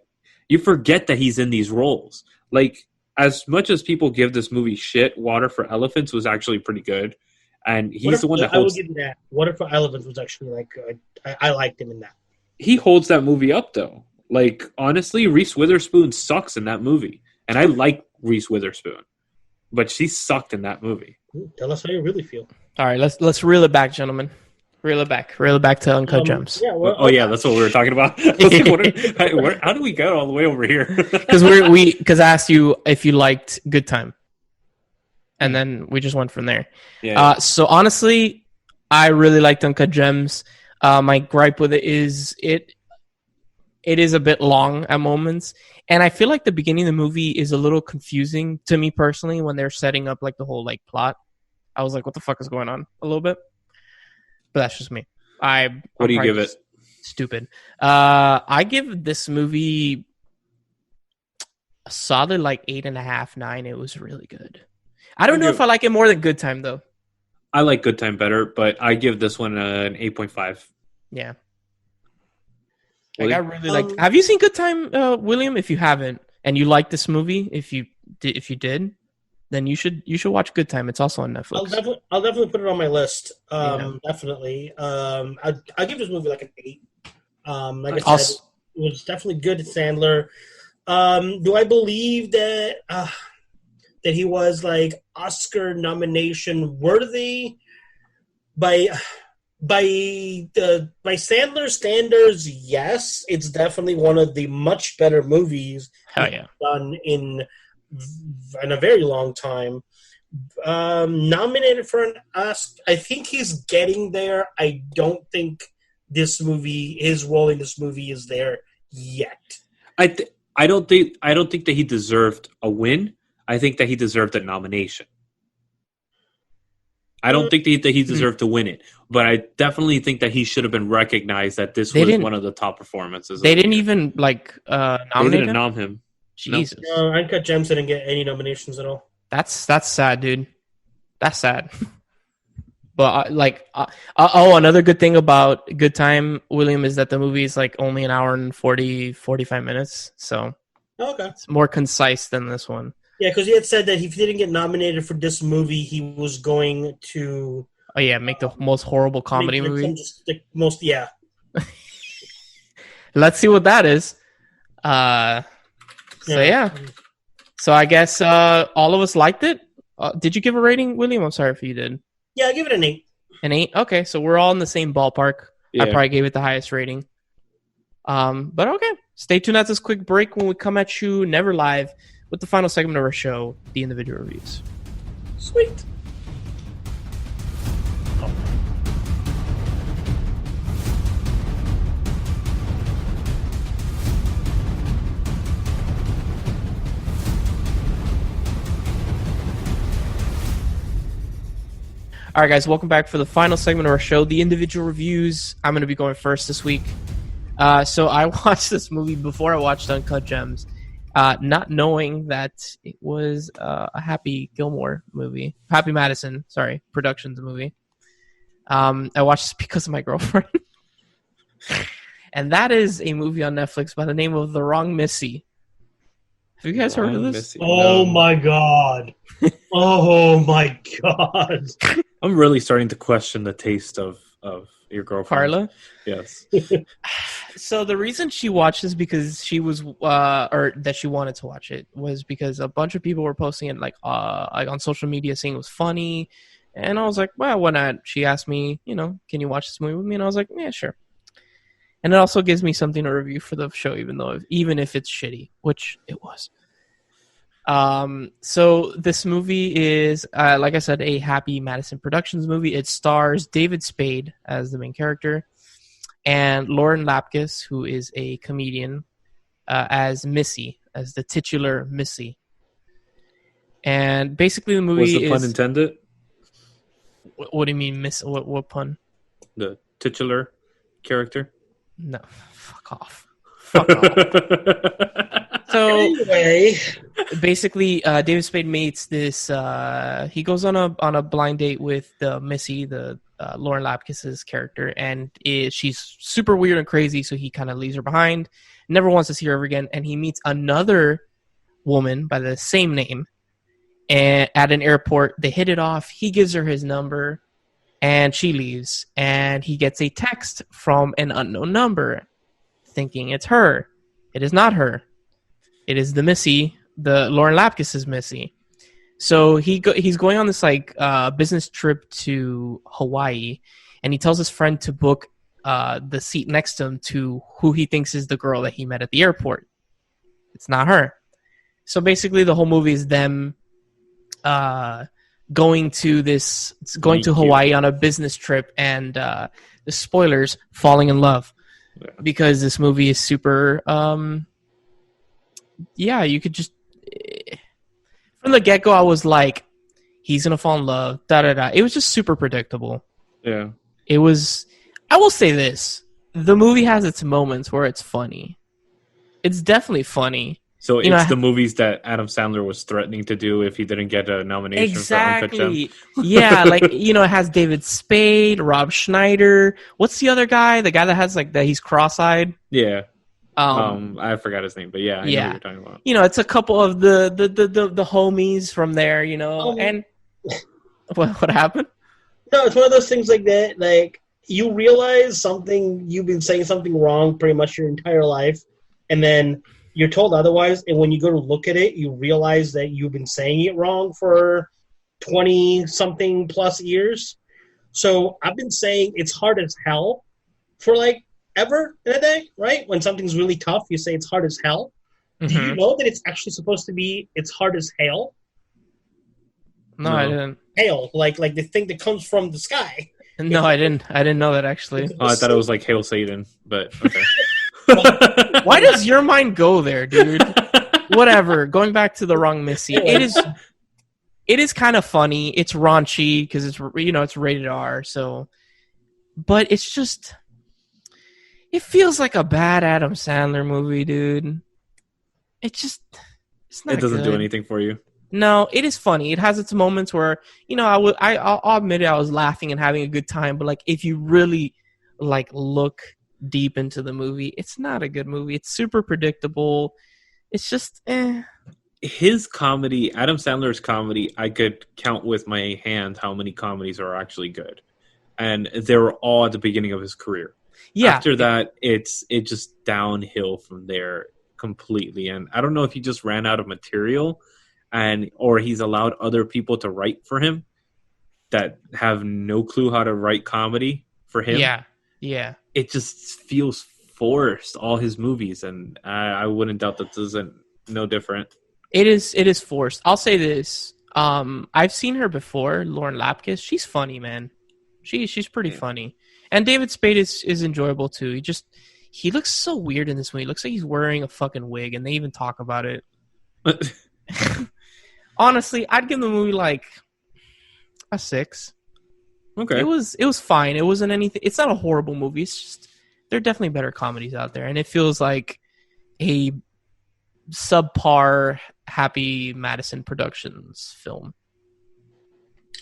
Speaker 2: you forget that he's in these roles. Like, as much as people give this movie shit, Water for Elephants was actually pretty good. And he's the one that holds.
Speaker 3: I will give you that. Water for Elephants was actually like good. I liked him in that.
Speaker 2: He holds that movie up, though. Like, honestly, Reese Witherspoon sucks in that movie. And I like Reese Witherspoon. But she sucked in that movie.
Speaker 3: Tell us how you really feel.
Speaker 1: All right, let's reel it back, gentlemen. Reel it back to Uncut Gems.
Speaker 3: Yeah,
Speaker 2: that's what we were talking about. How do we go all the way over here?
Speaker 1: Because I asked you if you liked Good Time. And then we just went from there.
Speaker 2: Yeah.
Speaker 1: So, honestly, I really liked Uncut Gems. My gripe with it is it is a bit long at moments, and I feel like the beginning of the movie is a little confusing to me personally when they're setting up like the whole like plot. I was like, what the fuck is going on a little bit? But that's just me.
Speaker 2: What do you give it?
Speaker 1: Stupid. I give this movie a solid like 8.5, 9. It was really good. I don't know if I like it more than Good Time though.
Speaker 2: I like Good Time better, but I give this one an 8.5.
Speaker 1: Yeah. Like, I really liked. Have you seen Good Time, William? If you haven't, and you like this movie, if you did, then you should watch Good Time. It's also on Netflix.
Speaker 3: I'll definitely put it on my list. Definitely. I'll give this movie like an 8. Like I said, it was definitely good. Sandler. Do I believe that he was like Oscar nomination worthy by Sandler standards? Yes, it's definitely one of the much better movies done in a very long time. Nominated for an Oscar, I think he's getting there. I don't think his role in this movie is there yet.
Speaker 2: I don't think that he deserved a win. I think that he deserved a nomination. I don't think that he deserved to win it, but I definitely think that he should have been recognized that this was one of the top performances.
Speaker 1: They didn't even nominate him?
Speaker 2: They didn't nom him.
Speaker 1: Jesus.
Speaker 3: No, Uncut Gems didn't get any nominations at all.
Speaker 1: That's sad, dude. That's sad. But another good thing about Good Time, William, is that the movie is like only an hour and 45 minutes. So it's more concise than this one.
Speaker 3: Yeah, because he had said that if he didn't get nominated for this movie, he was going to...
Speaker 1: Oh, yeah, make the most horrible comedy movie. Let's see what that is. So I guess all of us liked it. Did you give a rating, William? I'm sorry if you did.
Speaker 3: Yeah, I give it an 8.
Speaker 1: An 8? Okay, so we're all in the same ballpark.
Speaker 2: Yeah.
Speaker 1: I probably gave it the highest rating. But okay, stay tuned at this quick break when we come at you never live with the final segment of our show, the individual reviews.
Speaker 3: Sweet.
Speaker 1: All right, guys, welcome back for the final segment of our show, the individual reviews. I'm going to be going first this week. So I watched this movie before I watched Uncut Gems, not knowing that it was a Happy Madison, Productions movie. I watched this because of my girlfriend. And that is a movie on Netflix by the name of The Wrong Missy. Have you guys heard of this?
Speaker 2: Missy.
Speaker 3: Oh my god. Oh my god.
Speaker 2: I'm really starting to question the taste of your girlfriend.
Speaker 1: Carla?
Speaker 2: Yes.
Speaker 1: So the reason she watched this because she was or that she wanted to watch it was because a bunch of people were posting it like on social media saying it was funny. And I was like, well, why not? She asked me, can you watch this movie with me? And I was like, yeah, sure. And it also gives me something to review for the show, even if it's shitty, which it was. So this movie is, like I said, a Happy Madison Productions movie. It stars David Spade as the main character and Lauren Lapkus, who is a comedian, as Missy, as the titular Missy. And basically the movie
Speaker 2: was the pun intended?
Speaker 1: What do you mean, Miss? What pun?
Speaker 2: The titular character?
Speaker 1: No, fuck off. So
Speaker 3: anyway,
Speaker 1: basically, David Spade meets this. He goes on a blind date with Missy, the Lauren Lapkus's character, and she's super weird and crazy. So he kind of leaves her behind, never wants to see her ever again. And he meets another woman by the same name, and at an airport, they hit it off. He gives her his number. And she leaves, and he gets a text from an unknown number, thinking it's her. It is not her. It is the Missy, the Lauren Lapkus's Missy. So he's going on this business trip to Hawaii, and he tells his friend to book the seat next to him to who he thinks is the girl that he met at the airport. It's not her. So basically, the whole movie is them. Going to Hawaii on a business trip, and the spoilers, falling in love, because this movie is super. You could just from the get go, I was like, he's gonna fall in love. Da da da. It was just super predictable.
Speaker 2: Yeah.
Speaker 1: It was. I will say this: the movie has its moments where it's funny. It's definitely funny.
Speaker 2: So it's the movies that Adam Sandler was threatening to do if he didn't get a nomination for Uncut Gems.
Speaker 1: Yeah, it has David Spade, Rob Schneider. What's the other guy? The guy that has that he's cross-eyed?
Speaker 2: Yeah. I forgot his name, but yeah, I know what you're talking about.
Speaker 1: It's a couple of the homies from there, and what happened?
Speaker 3: No, it's one of those things like that. You realize you've been saying something wrong pretty much your entire life, and then you're told otherwise, and when you go to look at it, you realize that you've been saying it wrong for 20-something plus years. So I've been saying it's hard as hell for ever in a day, right? When something's really tough, you say it's hard as hell. Mm-hmm. Do you know that it's actually supposed to be it's hard as hail?
Speaker 1: No, I didn't.
Speaker 3: Hail, like the thing that comes from the sky.
Speaker 1: No, I didn't know that actually.
Speaker 2: Oh, I thought it was like Hail Satan, but okay.
Speaker 1: Why does your mind go there, dude? Whatever. Going back to The Wrong Missy, it is kind of funny. It's raunchy because it's it's rated R. So, but it's just it feels like a bad Adam Sandler movie, dude. It's not.
Speaker 2: It doesn't do anything for you.
Speaker 1: No, it is funny. It has its moments where I'll admit it. I was laughing and having a good time. But if you really look deep into the movie, it's not a good movie. It's super predictable. It's just
Speaker 2: his comedy, Adam Sandler's comedy, I could count with my hand how many comedies are actually good, and they were all at the beginning of his career. Yeah. After that, it just downhill from there completely. And I don't know if he just ran out of material, or he's allowed other people to write for him that have no clue how to write comedy for him.
Speaker 1: Yeah.
Speaker 2: It just feels forced, all his movies, and I wouldn't doubt that this isn't no different.
Speaker 1: It is forced. I'll say this. I've seen her before, Lauren Lapkus. She's funny, man. She's pretty funny. And David Spade is enjoyable too. He looks so weird in this movie. He looks like he's wearing a fucking wig, and they even talk about it. Honestly, I'd give the movie a 6.
Speaker 2: Okay.
Speaker 1: It was fine. It wasn't anything. It's not a horrible movie. It's just there are definitely better comedies out there, and it feels like a subpar Happy Madison Productions film.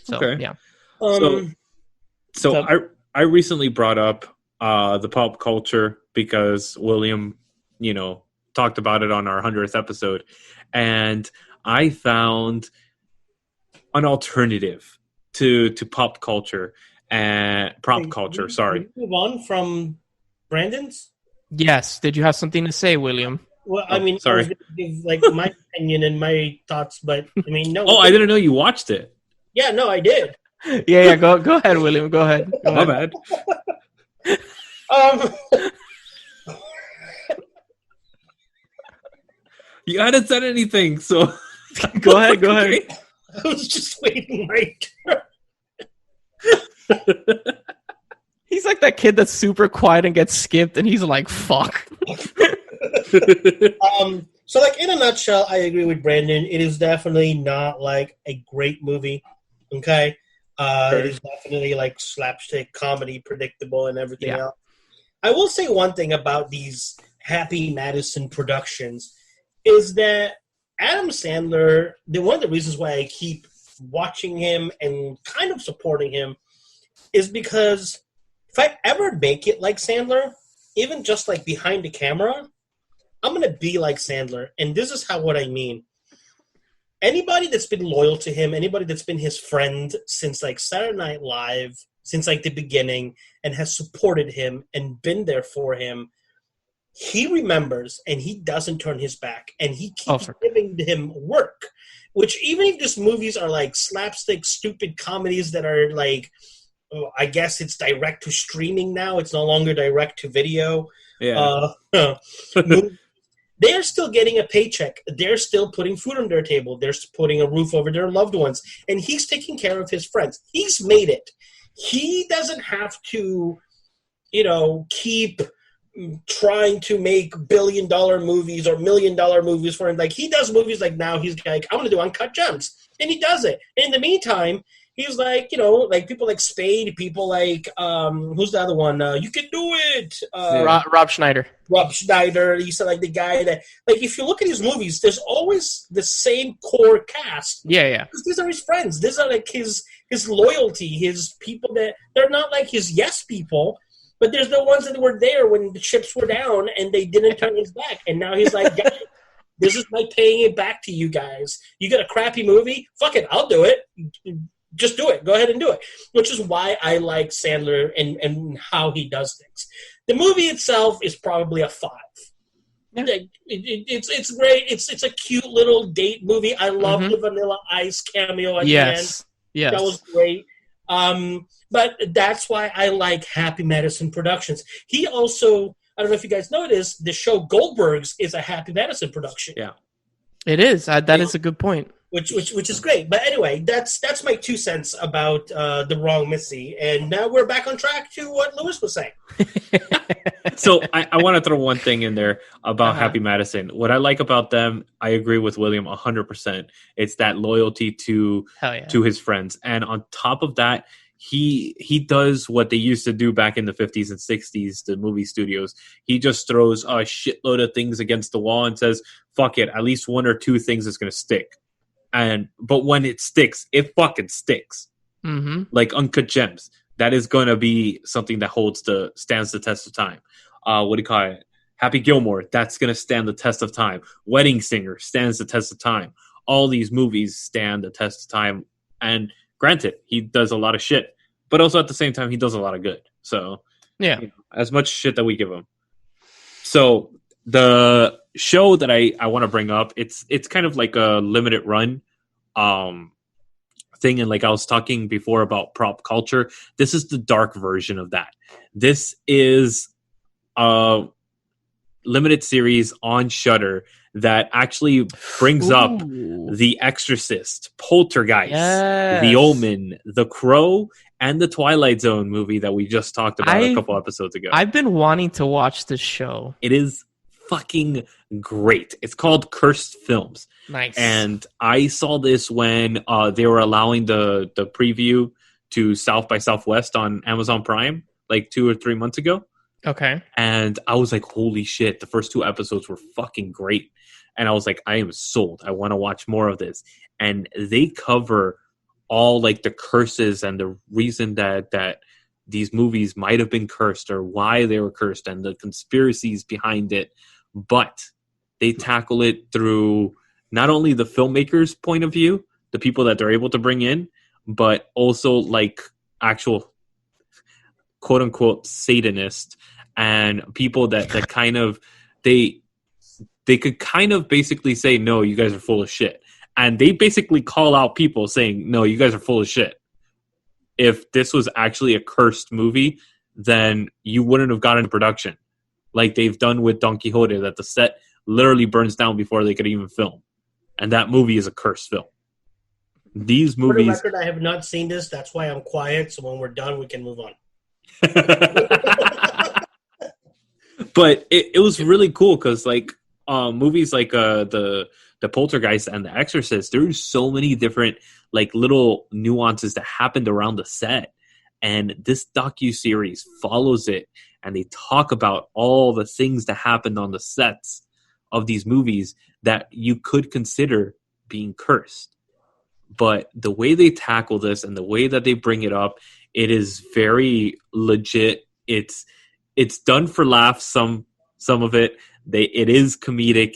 Speaker 1: So,
Speaker 2: okay.
Speaker 1: Yeah.
Speaker 2: So I recently brought up the pop culture because William, talked about it on our 100th episode, and I found an alternative to pop culture and prop culture. Sorry.
Speaker 3: Did you move on from Branden's?
Speaker 1: Yes. Did you have something to say, William?
Speaker 3: Well, I mean,
Speaker 2: sorry.
Speaker 3: I was going to give my opinion and my thoughts, but I mean, no.
Speaker 2: Oh, I didn't know you watched it.
Speaker 3: Yeah, no, I did.
Speaker 1: Yeah. Go ahead, William. Go ahead.
Speaker 2: My bad. You hadn't said anything, so
Speaker 1: go ahead.
Speaker 3: I was just waiting my turn.
Speaker 1: He's like that kid that's super quiet and gets skipped, and he's like, "Fuck."
Speaker 3: So, in a nutshell, I agree with Branden. It is definitely not like a great movie. Okay, It is definitely like slapstick comedy, predictable, and everything else. I will say one thing about these Happy Madison productions is that Adam Sandler, one of the reasons why I keep watching him and kind of supporting him is because if I ever make it like Sandler, even just like behind the camera, I'm going to be like Sandler. And this is what I mean. Anybody that's been loyal to him, anybody that's been his friend since like Saturday Night Live, since like the beginning, and has supported him and been there for him, he remembers and he doesn't turn his back, and he keeps giving him work. Which even if these movies are like slapstick, stupid comedies that are like, I guess it's direct to streaming now. It's no longer direct to video.
Speaker 2: Yeah.
Speaker 3: They're still getting a paycheck. They're still putting food on their table. They're putting a roof over their loved ones. And he's taking care of his friends. He's made it. He doesn't have to, keep trying to make billion-dollar movies or $1 million movies for him. Like, he does movies like now he's like, I'm going to do Uncut Gems. And he does it. And in the meantime, he's like, like people like Spade, people like, who's the other one? You Can Do It.
Speaker 1: Rob Schneider.
Speaker 3: Rob Schneider. He's like the guy that, like, if you look at his movies, there's always the same core cast.
Speaker 1: Yeah.
Speaker 3: Because these are his friends. These are like his loyalty, his people that, they're not like his yes people, but there's the ones that were there when the chips were down and they didn't turn his back. And now he's like, guys, this is my paying it back to you guys. You got a crappy movie? Fuck it, I'll do it. Just do it. Go ahead and do it. Which is why I like Sandler and how he does things. The movie itself is probably a 5. Yeah. It's great. It's a cute little date movie. I love the Vanilla Ice cameo at the end.
Speaker 1: Yes.
Speaker 3: That was great. But that's why I like Happy Madison Productions. He also, I don't know if you guys noticed, the show Goldbergs is a Happy Madison production.
Speaker 2: Yeah.
Speaker 1: It is. That is a good point.
Speaker 3: Which is great. But anyway, that's my 2 cents about the wrong Missy. And now we're back on track to what Lewis was saying.
Speaker 2: So I want to throw one thing in there about Happy Madison. What I like about them, I agree with William 100%. It's that loyalty to his friends. And on top of that, he does what they used to do back in the 50s and 60s, the movie studios. He just throws a shitload of things against the wall and says, fuck it, at least 1 or 2 things is going to stick. But when it sticks, it fucking sticks.
Speaker 1: Mm-hmm.
Speaker 2: Like Uncut Gems, that is going to be something that stands the test of time. What do you call it? Happy Gilmore, that's going to stand the test of time. Wedding Singer stands the test of time. All these movies stand the test of time. And granted, he does a lot of shit, but also at the same time, he does a lot of good. So,
Speaker 1: yeah,
Speaker 2: as much shit that we give him. So the show that I want to bring up, it's kind of like a limited run thing. And like I was talking before about prop culture, this is the dark version of that. This is a limited series on Shudder that actually brings up The Exorcist, Poltergeist, The Omen, The Crow, and the Twilight Zone movie that we just talked about a couple episodes ago.
Speaker 1: I've been wanting to watch this show.
Speaker 2: It is fucking great. It's called Cursed Films.
Speaker 1: Nice.
Speaker 2: And I saw this when they were allowing the preview to South by Southwest on Amazon Prime like 2 or 3 months ago.
Speaker 1: Okay.
Speaker 2: And I was like, holy shit, the first 2 episodes were fucking great. And I was like, I am sold. I want to watch more of this. And they cover all like the curses and the reason that these movies might have been cursed or why they were cursed and the conspiracies behind it. But they tackle it through not only the filmmaker's point of view, the people that they're able to bring in, but also like actual quote unquote Satanist and people that kind of they could kind of basically say, no, you guys are full of shit. And they basically call out people saying, no, you guys are full of shit. If this was actually a cursed movie, then you wouldn't have gotten into production. Like they've done with Don Quixote, that the set literally burns down before they could even film. And that movie is a cursed film. These movies...
Speaker 3: For the record, I have not seen this. That's why I'm quiet. So when we're done, we can move on.
Speaker 2: But it was really cool because like movies like the Poltergeist and The Exorcist, there's so many different like little nuances that happened around the set, and this docuseries follows it, and they talk about all the things that happened on the sets of these movies that you could consider being cursed. But the way they tackle this and the way that they bring it up, it is very legit. It's done for laughs. Some of it, it is comedic.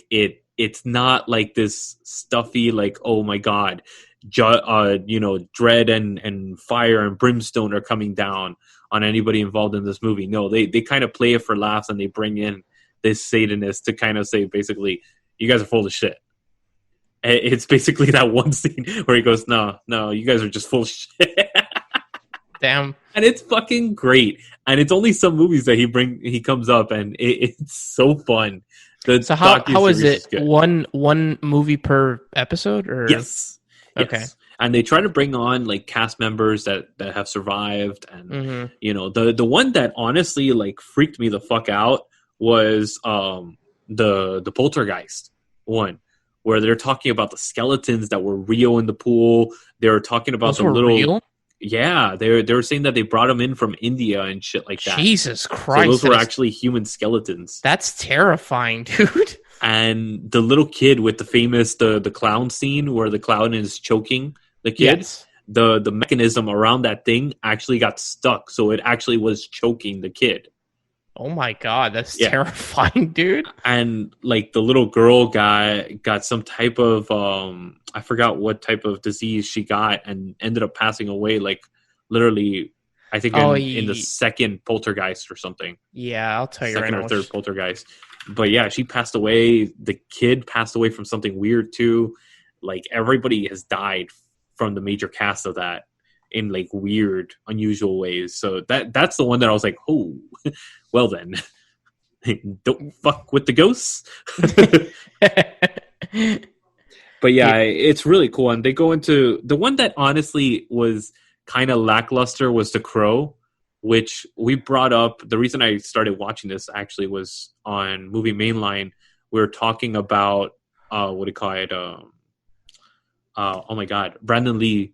Speaker 2: It's not like this stuffy, like, oh my god, dread and fire and brimstone are coming down on anybody involved in this movie. No, they kind of play it for laughs, and they bring in this Satanist to kind of say, basically, you guys are full of shit. It's basically that one scene where he goes, no, you guys are just full of shit.
Speaker 1: Damn.
Speaker 2: And it's fucking great. And it's only some movies that he comes up, and it's so fun.
Speaker 1: So how is it? One movie per episode? Or?
Speaker 2: Yes.
Speaker 1: Okay.
Speaker 2: Yes. And they try to bring on like cast members that have survived, and you know, the one that honestly like freaked me the fuck out was the Poltergeist one, where they're talking about the skeletons that were real in the pool. They were talking about the little
Speaker 1: real?
Speaker 2: Yeah, they were saying that they brought them in from India and shit like that.
Speaker 1: Jesus Christ.
Speaker 2: So those were actually human skeletons.
Speaker 1: That's terrifying, dude.
Speaker 2: And the little kid with the famous the clown scene where the clown is choking the kid.
Speaker 1: Yes.
Speaker 2: The mechanism around that thing actually got stuck, so it actually was choking the kid.
Speaker 1: Oh my god, that's terrifying, dude.
Speaker 2: And like the little girl got some type of I forgot what type of disease she got, and ended up passing away like literally I think in the second Poltergeist or something.
Speaker 1: Yeah, I'll tell you
Speaker 2: second
Speaker 1: right
Speaker 2: or third Poltergeist. But yeah, she passed away. The kid passed away from something weird too. Like everybody has died from the major cast of that in like weird, unusual ways. So that's the one that I was like, oh, well then, don't fuck with the ghosts. But yeah, it's really cool. And they go into the one that honestly was kind of lackluster was The Crow, which we brought up. The reason I started watching this actually was on Movie Mainline. We were talking about what do you call it? Oh my god, Branden Lee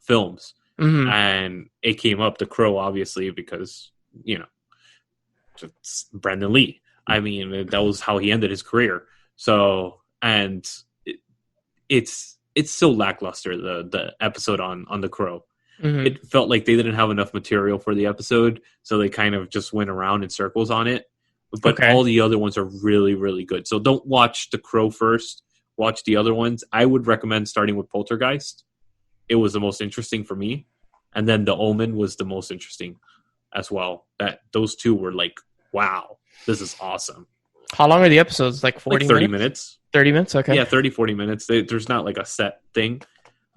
Speaker 2: films. Mm-hmm. And it came up, The Crow, obviously, because, you know, it's Branden Lee. I mean, that was how he ended his career. So, and it's so lackluster, the episode on The Crow. Mm-hmm. It felt like they didn't have enough material for the episode, so they kind of just went around in circles on it. But all the other ones are really, really good. So don't watch The Crow first. Watch the other ones. I would recommend starting with Poltergeist. It was the most interesting for me. And then The Omen was the most interesting as well. Those two were like, wow, this is awesome.
Speaker 1: How long are the episodes? Like 40
Speaker 2: 30 minutes.
Speaker 1: 30 minutes? Okay.
Speaker 2: Yeah, 30, 40 minutes. There's not like a set thing.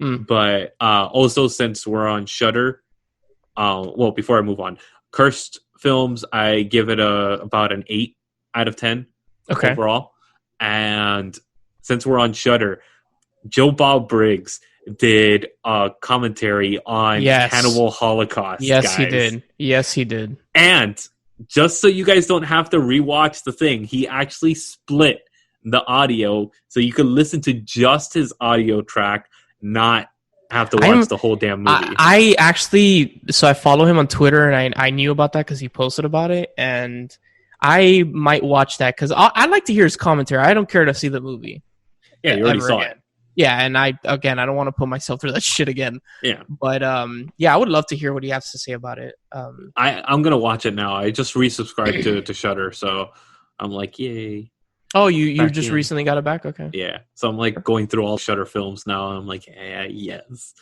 Speaker 2: But also, since we're on Shudder, well, before I move on, Cursed Films, I give it about an 8 out of 10 overall. And since we're on Shudder, Joe Bob Briggs did a commentary on Cannibal Holocaust.
Speaker 1: Yes,
Speaker 2: guys.
Speaker 1: he did. Yes, he did.
Speaker 2: And just so you guys don't have to rewatch the thing, he actually split the audio so you could listen to just his audio track, not I have to watch the whole damn movie.
Speaker 1: I actually, so I follow him on Twitter, and I knew about that because he posted about it, and I might watch that because I'd like to hear his commentary. I don't care to see the movie.
Speaker 2: Yeah, you already saw it.
Speaker 1: Yeah, and I don't want to put myself through that shit again.
Speaker 2: Yeah.
Speaker 1: But I would love to hear what he has to say about it.
Speaker 2: I'm gonna watch it now. I just resubscribed to Shudder, so I'm like, yay.
Speaker 1: Oh, you just recently got it back? Okay.
Speaker 2: Yeah. So I'm like going through all Shudder films now. I'm like, yes.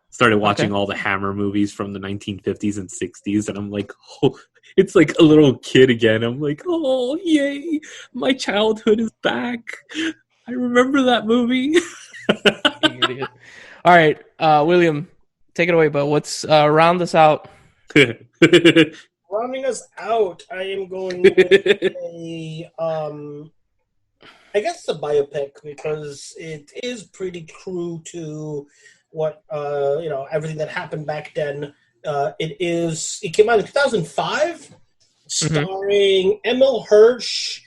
Speaker 2: Started watching all the Hammer movies from the 1950s and 60s, and I'm like, oh, it's like a little kid again. I'm like, oh, yay. My childhood is back. I remember that movie.
Speaker 1: Idiot. All right, William, take it away, but what's round us out?
Speaker 3: Rounding us out, I am going with a I guess the biopic, because it is pretty true to what everything that happened back then. It came out in 2005, starring Emil Hirsch,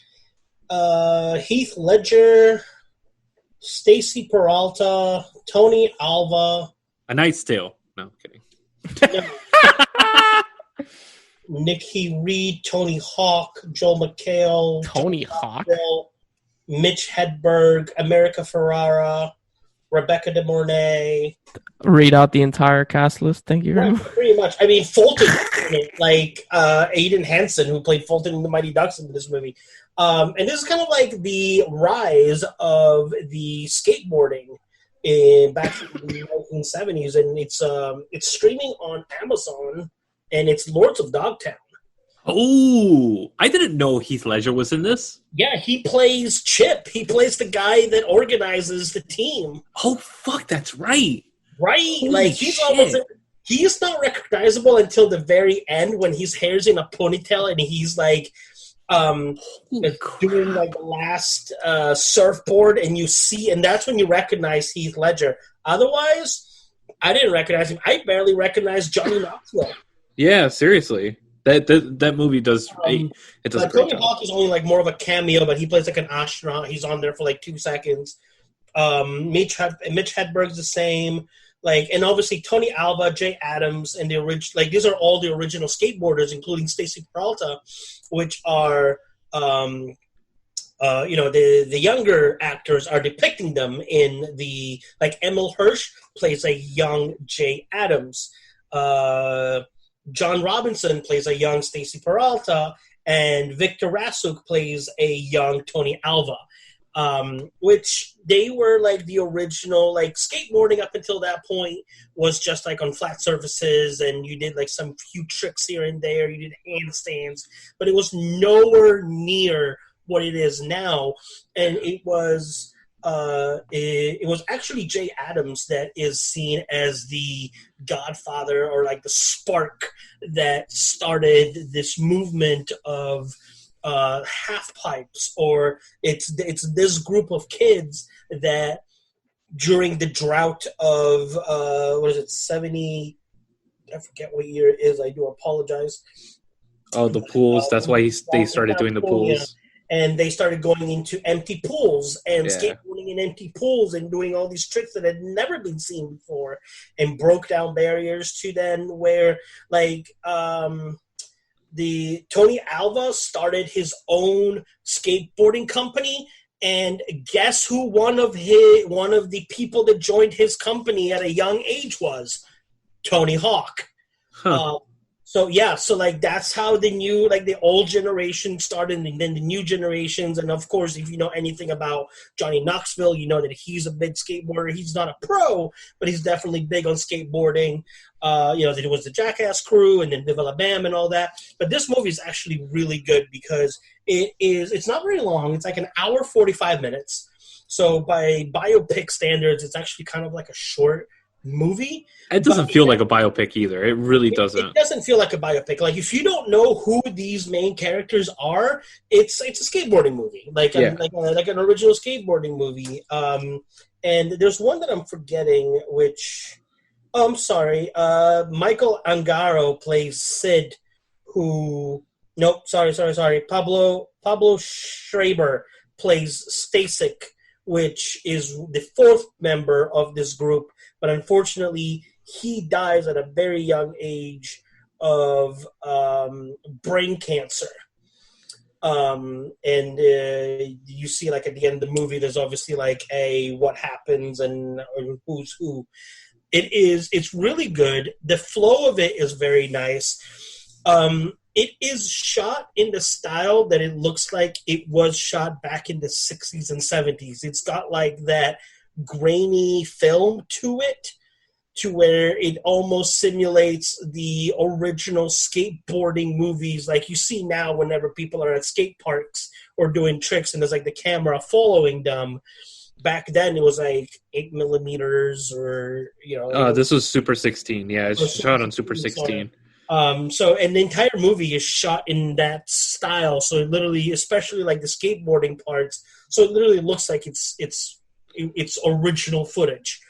Speaker 3: Heath Ledger, Stacy Peralta, Tony Alva,
Speaker 2: A Knight's Tale. No, I'm kidding.
Speaker 3: Nikki Reed, Tony Hawk, Joel McHale,
Speaker 1: Tony Hawk,
Speaker 3: Mitch Hedberg, America Ferrara, Rebecca De Mornay.
Speaker 1: Read out the entire cast list. Thank you very much.
Speaker 3: Pretty much. I mean, Fulton, like Aiden Hansen, who played Fulton in the Mighty Ducks in this movie. And this is kind of like the rise of the skateboarding back in the 1970s, and it's streaming on Amazon, and it's Lords of Dogtown.
Speaker 2: Oh, I didn't know Heath Ledger was in this.
Speaker 3: Yeah, he plays Chip. He plays the guy that organizes the team.
Speaker 2: Oh, fuck, that's right.
Speaker 3: Right?
Speaker 2: Holy
Speaker 3: like, he's not recognizable until the very end when his hair's in a ponytail and he's like doing like the last surfboard, and that's when you recognize Heath Ledger. Otherwise, I didn't recognize him. I barely recognized Johnny Knoxville.
Speaker 2: Yeah, seriously. That movie does. It does.
Speaker 3: Tony Hawk is only like more of a cameo, but he plays like an astronaut. He's on there for like 2 seconds. Mitch Hedberg's the same. Like, and obviously Tony Alva, Jay Adams, and these are all the original skateboarders, including Stacy Peralta, which are the younger actors are depicting them in the, like, Emil Hirsch plays a young Jay Adams. John Robinson plays a young Stacy Peralta, and Victor Rasuk plays a young Tony Alva, which they were like the original, like, skateboarding up until that point was just like on flat surfaces, and you did like some few tricks here and there, you did handstands, but it was nowhere near what it is now. And it was actually Jay Adams that is seen as the godfather, or like the spark that started this movement of half pipes, or it's this group of kids that during the drought of 70, I forget what year it is, I do apologize.
Speaker 2: Oh, the pools. That's why they started doing the pools. Yeah.
Speaker 3: And they started going into empty pools and skateboarding in empty pools and doing all these tricks that had never been seen before, and broke down barriers to then where, like, the Tony Alva started his own skateboarding company, and guess who one of the people that joined his company at a young age was? Tony Hawk. Huh. So like that's how the old generation started, and then the new generations. And of course, if you know anything about Johnny Knoxville, you know that he's a big skateboarder. He's not a pro, but he's definitely big on skateboarding. There was the Jackass crew and then Viva La Bam and all that. But this movie is actually really good because it's not very long. It's like an hour, 45 minutes. So by biopic standards, it's actually kind of like a short movie.
Speaker 2: It doesn't feel like a biopic either. It really doesn't. It
Speaker 3: doesn't feel like a biopic. Like, if you don't know who these main characters are, it's a skateboarding movie, like an original skateboarding movie. And there's one that I'm forgetting, which I'm sorry. Michael Angaro plays Sid. Pablo Schreiber plays Stasik, which is the fourth member of this group, but unfortunately he dies at a very young age of brain cancer. And you see, like, at the end of the movie, there's obviously like a what happens and who's who. It's really good. The flow of it is very nice. It is shot in the style that it looks like it was shot back in the 60s and 70s. It's got like that grainy film to it, to where it almost simulates the original skateboarding movies like you see now whenever people are at skate parks or doing tricks and there's like the camera following them. Back then it was like 8 millimeters or, you know.
Speaker 2: This was Super 16. Yeah, it's shot on Super 16.
Speaker 3: And the entire movie is shot in that style. So it literally, especially like the skateboarding parts, so it literally looks like it's original footage.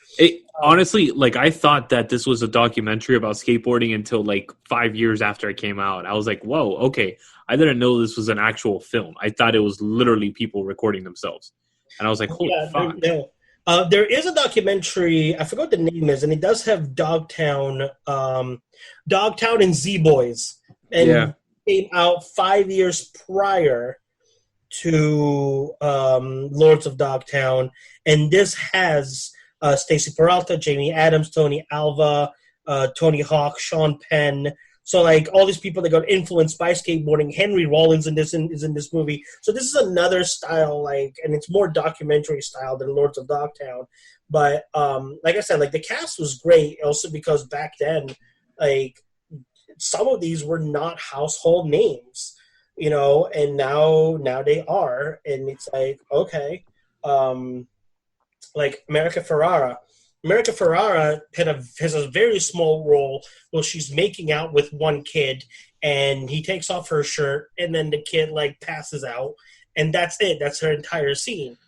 Speaker 2: Honestly, like, I thought that this was a documentary about skateboarding until like 5 years after it came out. I was like, whoa, okay. I didn't know this was an actual film. I thought it was literally people recording themselves. And I was like, holy fuck.
Speaker 3: There is a documentary, I forgot what the name is, and it does have Dogtown and Z-Boys. And it came out 5 years prior to Lords of Dogtown. And this has Stacey Peralta, Jamie Adams, Tony Alva, Tony Hawk, Sean Penn. So, like, all these people that got influenced by skateboarding. Henry Rollins is in this movie. So this is another style, like, and it's more documentary style than Lords of Dogtown. But, like I said, like, the cast was great also because back then, like, some of these were not household names, you know, and now they are. And it's like, okay. Like, America Ferrara. America Ferrara has a very small role where she's making out with one kid, and he takes off her shirt, and then the kid, like, passes out, and that's it. That's her entire scene.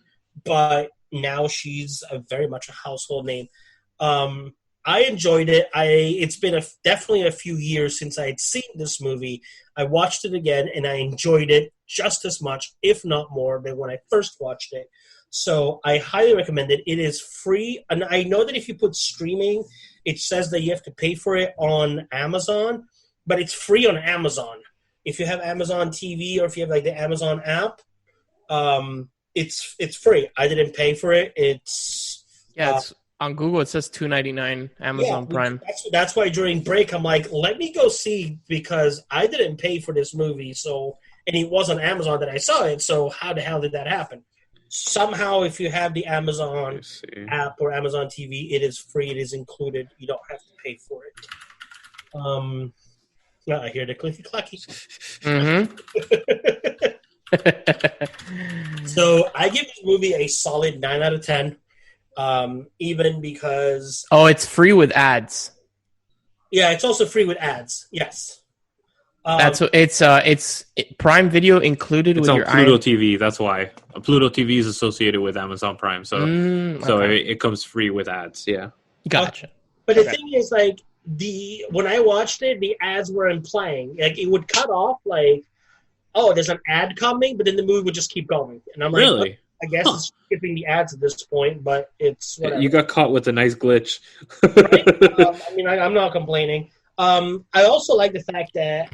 Speaker 3: But now she's very much a household name. I enjoyed it. It's been definitely a few years since I had seen this movie. I watched it again, and I enjoyed it just as much, if not more, than when I first watched it. So I highly recommend it. It is free. And I know that if you put streaming, it says that you have to pay for it on Amazon, but it's free on Amazon. If you have Amazon TV or if you have like the Amazon app, it's free. I didn't pay for it. It's
Speaker 1: on Google. It says $2.99 Amazon Prime.
Speaker 3: That's why during break I'm like, let me go see, because I didn't pay for this movie. So, and it was on Amazon that I saw it. So how the hell did that happen? Somehow, if you have the Amazon app or Amazon TV, it is free. It is included. You don't have to pay for it. I hear the clicky clacky.
Speaker 1: Mm-hmm.
Speaker 3: So I give this movie a solid 9 out of 10. Even because
Speaker 1: it's free with ads.
Speaker 3: Yeah, it's also free with ads. Yes.
Speaker 1: That's what it's Prime Video included with your
Speaker 2: Pluto TV. That's why Pluto TV is associated with Amazon Prime, so it comes free with ads. Yeah,
Speaker 1: gotcha.
Speaker 3: But the thing is, like, when I watched it, the ads weren't playing. Like, it would cut off, like, oh, there's an ad coming, but then the movie would just keep going, and I'm like,
Speaker 2: really?
Speaker 3: I guess it's skipping the ads at this point, but it's whatever.
Speaker 2: You got caught with a nice glitch.
Speaker 3: Right? I mean, I'm not complaining. I also like the fact that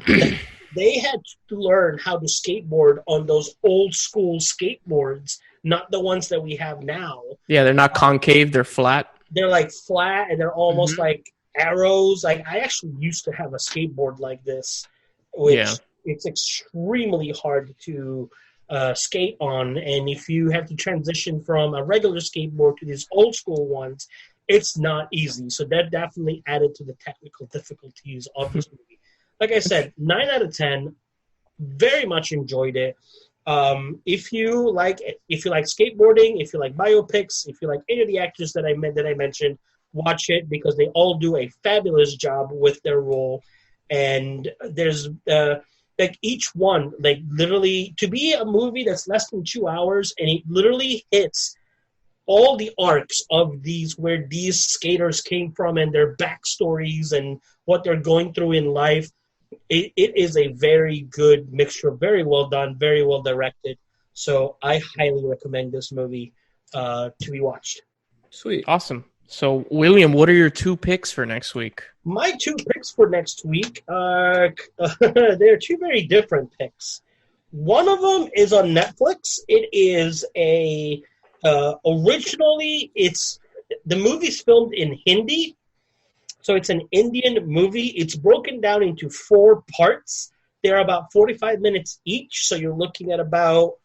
Speaker 3: they had to learn how to skateboard on those old school skateboards, not the ones that we have now.
Speaker 1: Yeah, they're not concave, they're flat.
Speaker 3: They're like flat, and they're almost like arrows. Like, I actually used to have a skateboard like this, which it's extremely hard to skate on. And if you have to transition from a regular skateboard to these old school ones, it's not easy. So that definitely added to the technical difficulties of this movie. Like I said, 9 out of 10. Very much enjoyed it. If you like skateboarding, if you like biopics, if you like any of the actors that I mentioned, watch it, because they all do a fabulous job with their role. And there's like each one, like, literally, to be a movie that's less than 2 hours, and it literally hits all the arcs of where these skaters came from and their backstories and what they're going through in life. It is a very good mixture, very well done, very well directed. So I highly recommend this movie to be watched.
Speaker 1: Sweet. Awesome. So, William, what are your 2 picks for next week?
Speaker 3: My 2 picks for next week are they're 2 very different picks. One of them is on Netflix. It is originally the movie's filmed in Hindi, so it's an Indian movie. It's broken down into 4 parts. They're about 45 minutes each, so you're looking at about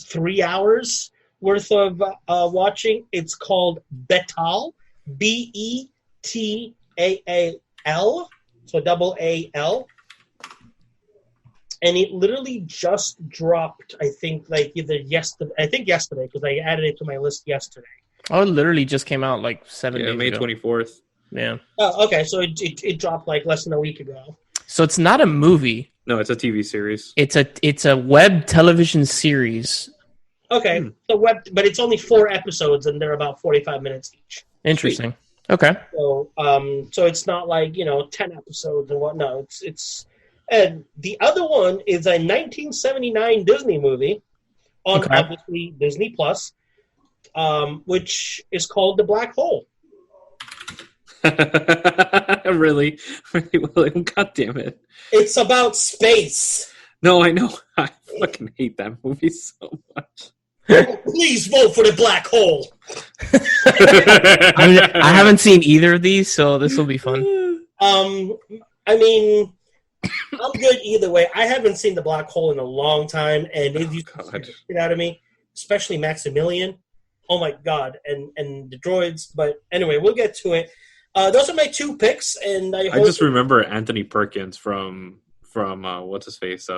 Speaker 3: 3 hours worth of watching. It's called Betal, Betal, so double A-L. And it literally just dropped, I think, like either yesterday. I think yesterday, because I added it to my list yesterday.
Speaker 1: Oh, it literally just came out like 7 days
Speaker 2: May
Speaker 1: ago.
Speaker 2: 24th.
Speaker 1: Yeah.
Speaker 3: Oh, okay. So it dropped like less than a week ago.
Speaker 1: So it's not a movie.
Speaker 2: No, it's a TV series.
Speaker 1: It's a web television series.
Speaker 3: Okay. So but it's only 4 episodes, and they're about 45 minutes each.
Speaker 1: Interesting. Sweet. Okay.
Speaker 3: So so it's not like 10 episodes and whatnot. It's and the other one is a 1979 Disney movie on obviously Disney Plus, which is called The Black Hole.
Speaker 2: Really, William? God damn it!
Speaker 3: It's about space.
Speaker 2: No, I know. I fucking hate that movie so much.
Speaker 3: Please vote for The Black Hole.
Speaker 1: I haven't seen either of these, so this will be fun.
Speaker 3: I mean, I'm good either way. I haven't seen The Black Hole in a long time, and it used to scare the shit out of me, especially Maximilian. Oh my god, and the droids. But anyway, we'll get to it. Those are my 2 picks, and I
Speaker 2: just remember Anthony Perkins from what's his face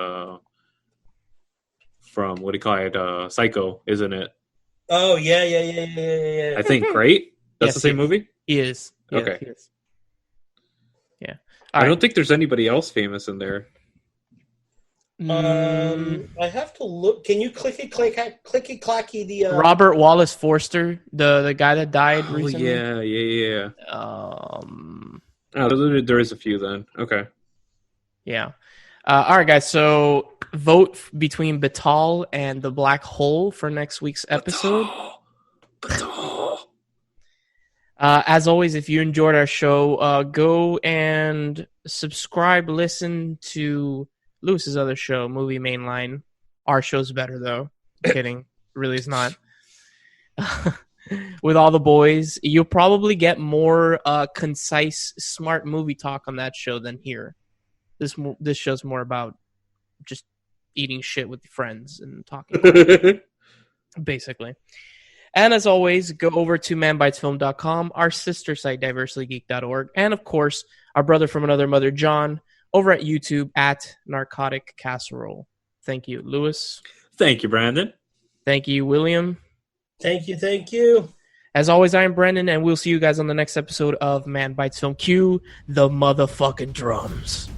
Speaker 2: from what do you call it, Psycho, isn't it?
Speaker 3: Oh yeah.
Speaker 2: I think, right? That's the same movie?
Speaker 1: He is.
Speaker 2: Okay.
Speaker 1: He is. Yeah.
Speaker 2: I don't think there's anybody else famous in there.
Speaker 3: I have to look. Can you clicky clacky the
Speaker 1: Robert Wallace Forster, the guy that died recently?
Speaker 2: Yeah. There is a few then. Okay.
Speaker 1: Yeah. All right, guys. So vote between Betal and The Black Hole for next week's episode.
Speaker 2: Betal.
Speaker 1: As always, if you enjoyed our show, go and subscribe, listen to Lewis's other show, Movie Mainline. Our show's better, though. Kidding. Really is not. With all the boys, you'll probably get more concise, smart movie talk on that show than here. This show's more about just eating shit with friends and talking, basically. And as always, go over to manbitesfilm.com, our sister site, diversitygeek.org, and of course, our brother from another mother, John, over at YouTube at Narcotic Casserole. Thank you, Lewis.
Speaker 2: Thank you, Brandon.
Speaker 1: Thank you, William.
Speaker 3: Thank you.
Speaker 1: As always, I am Branden, and we'll see you guys on the next episode of Man Bites Film. Cue the motherfucking drums.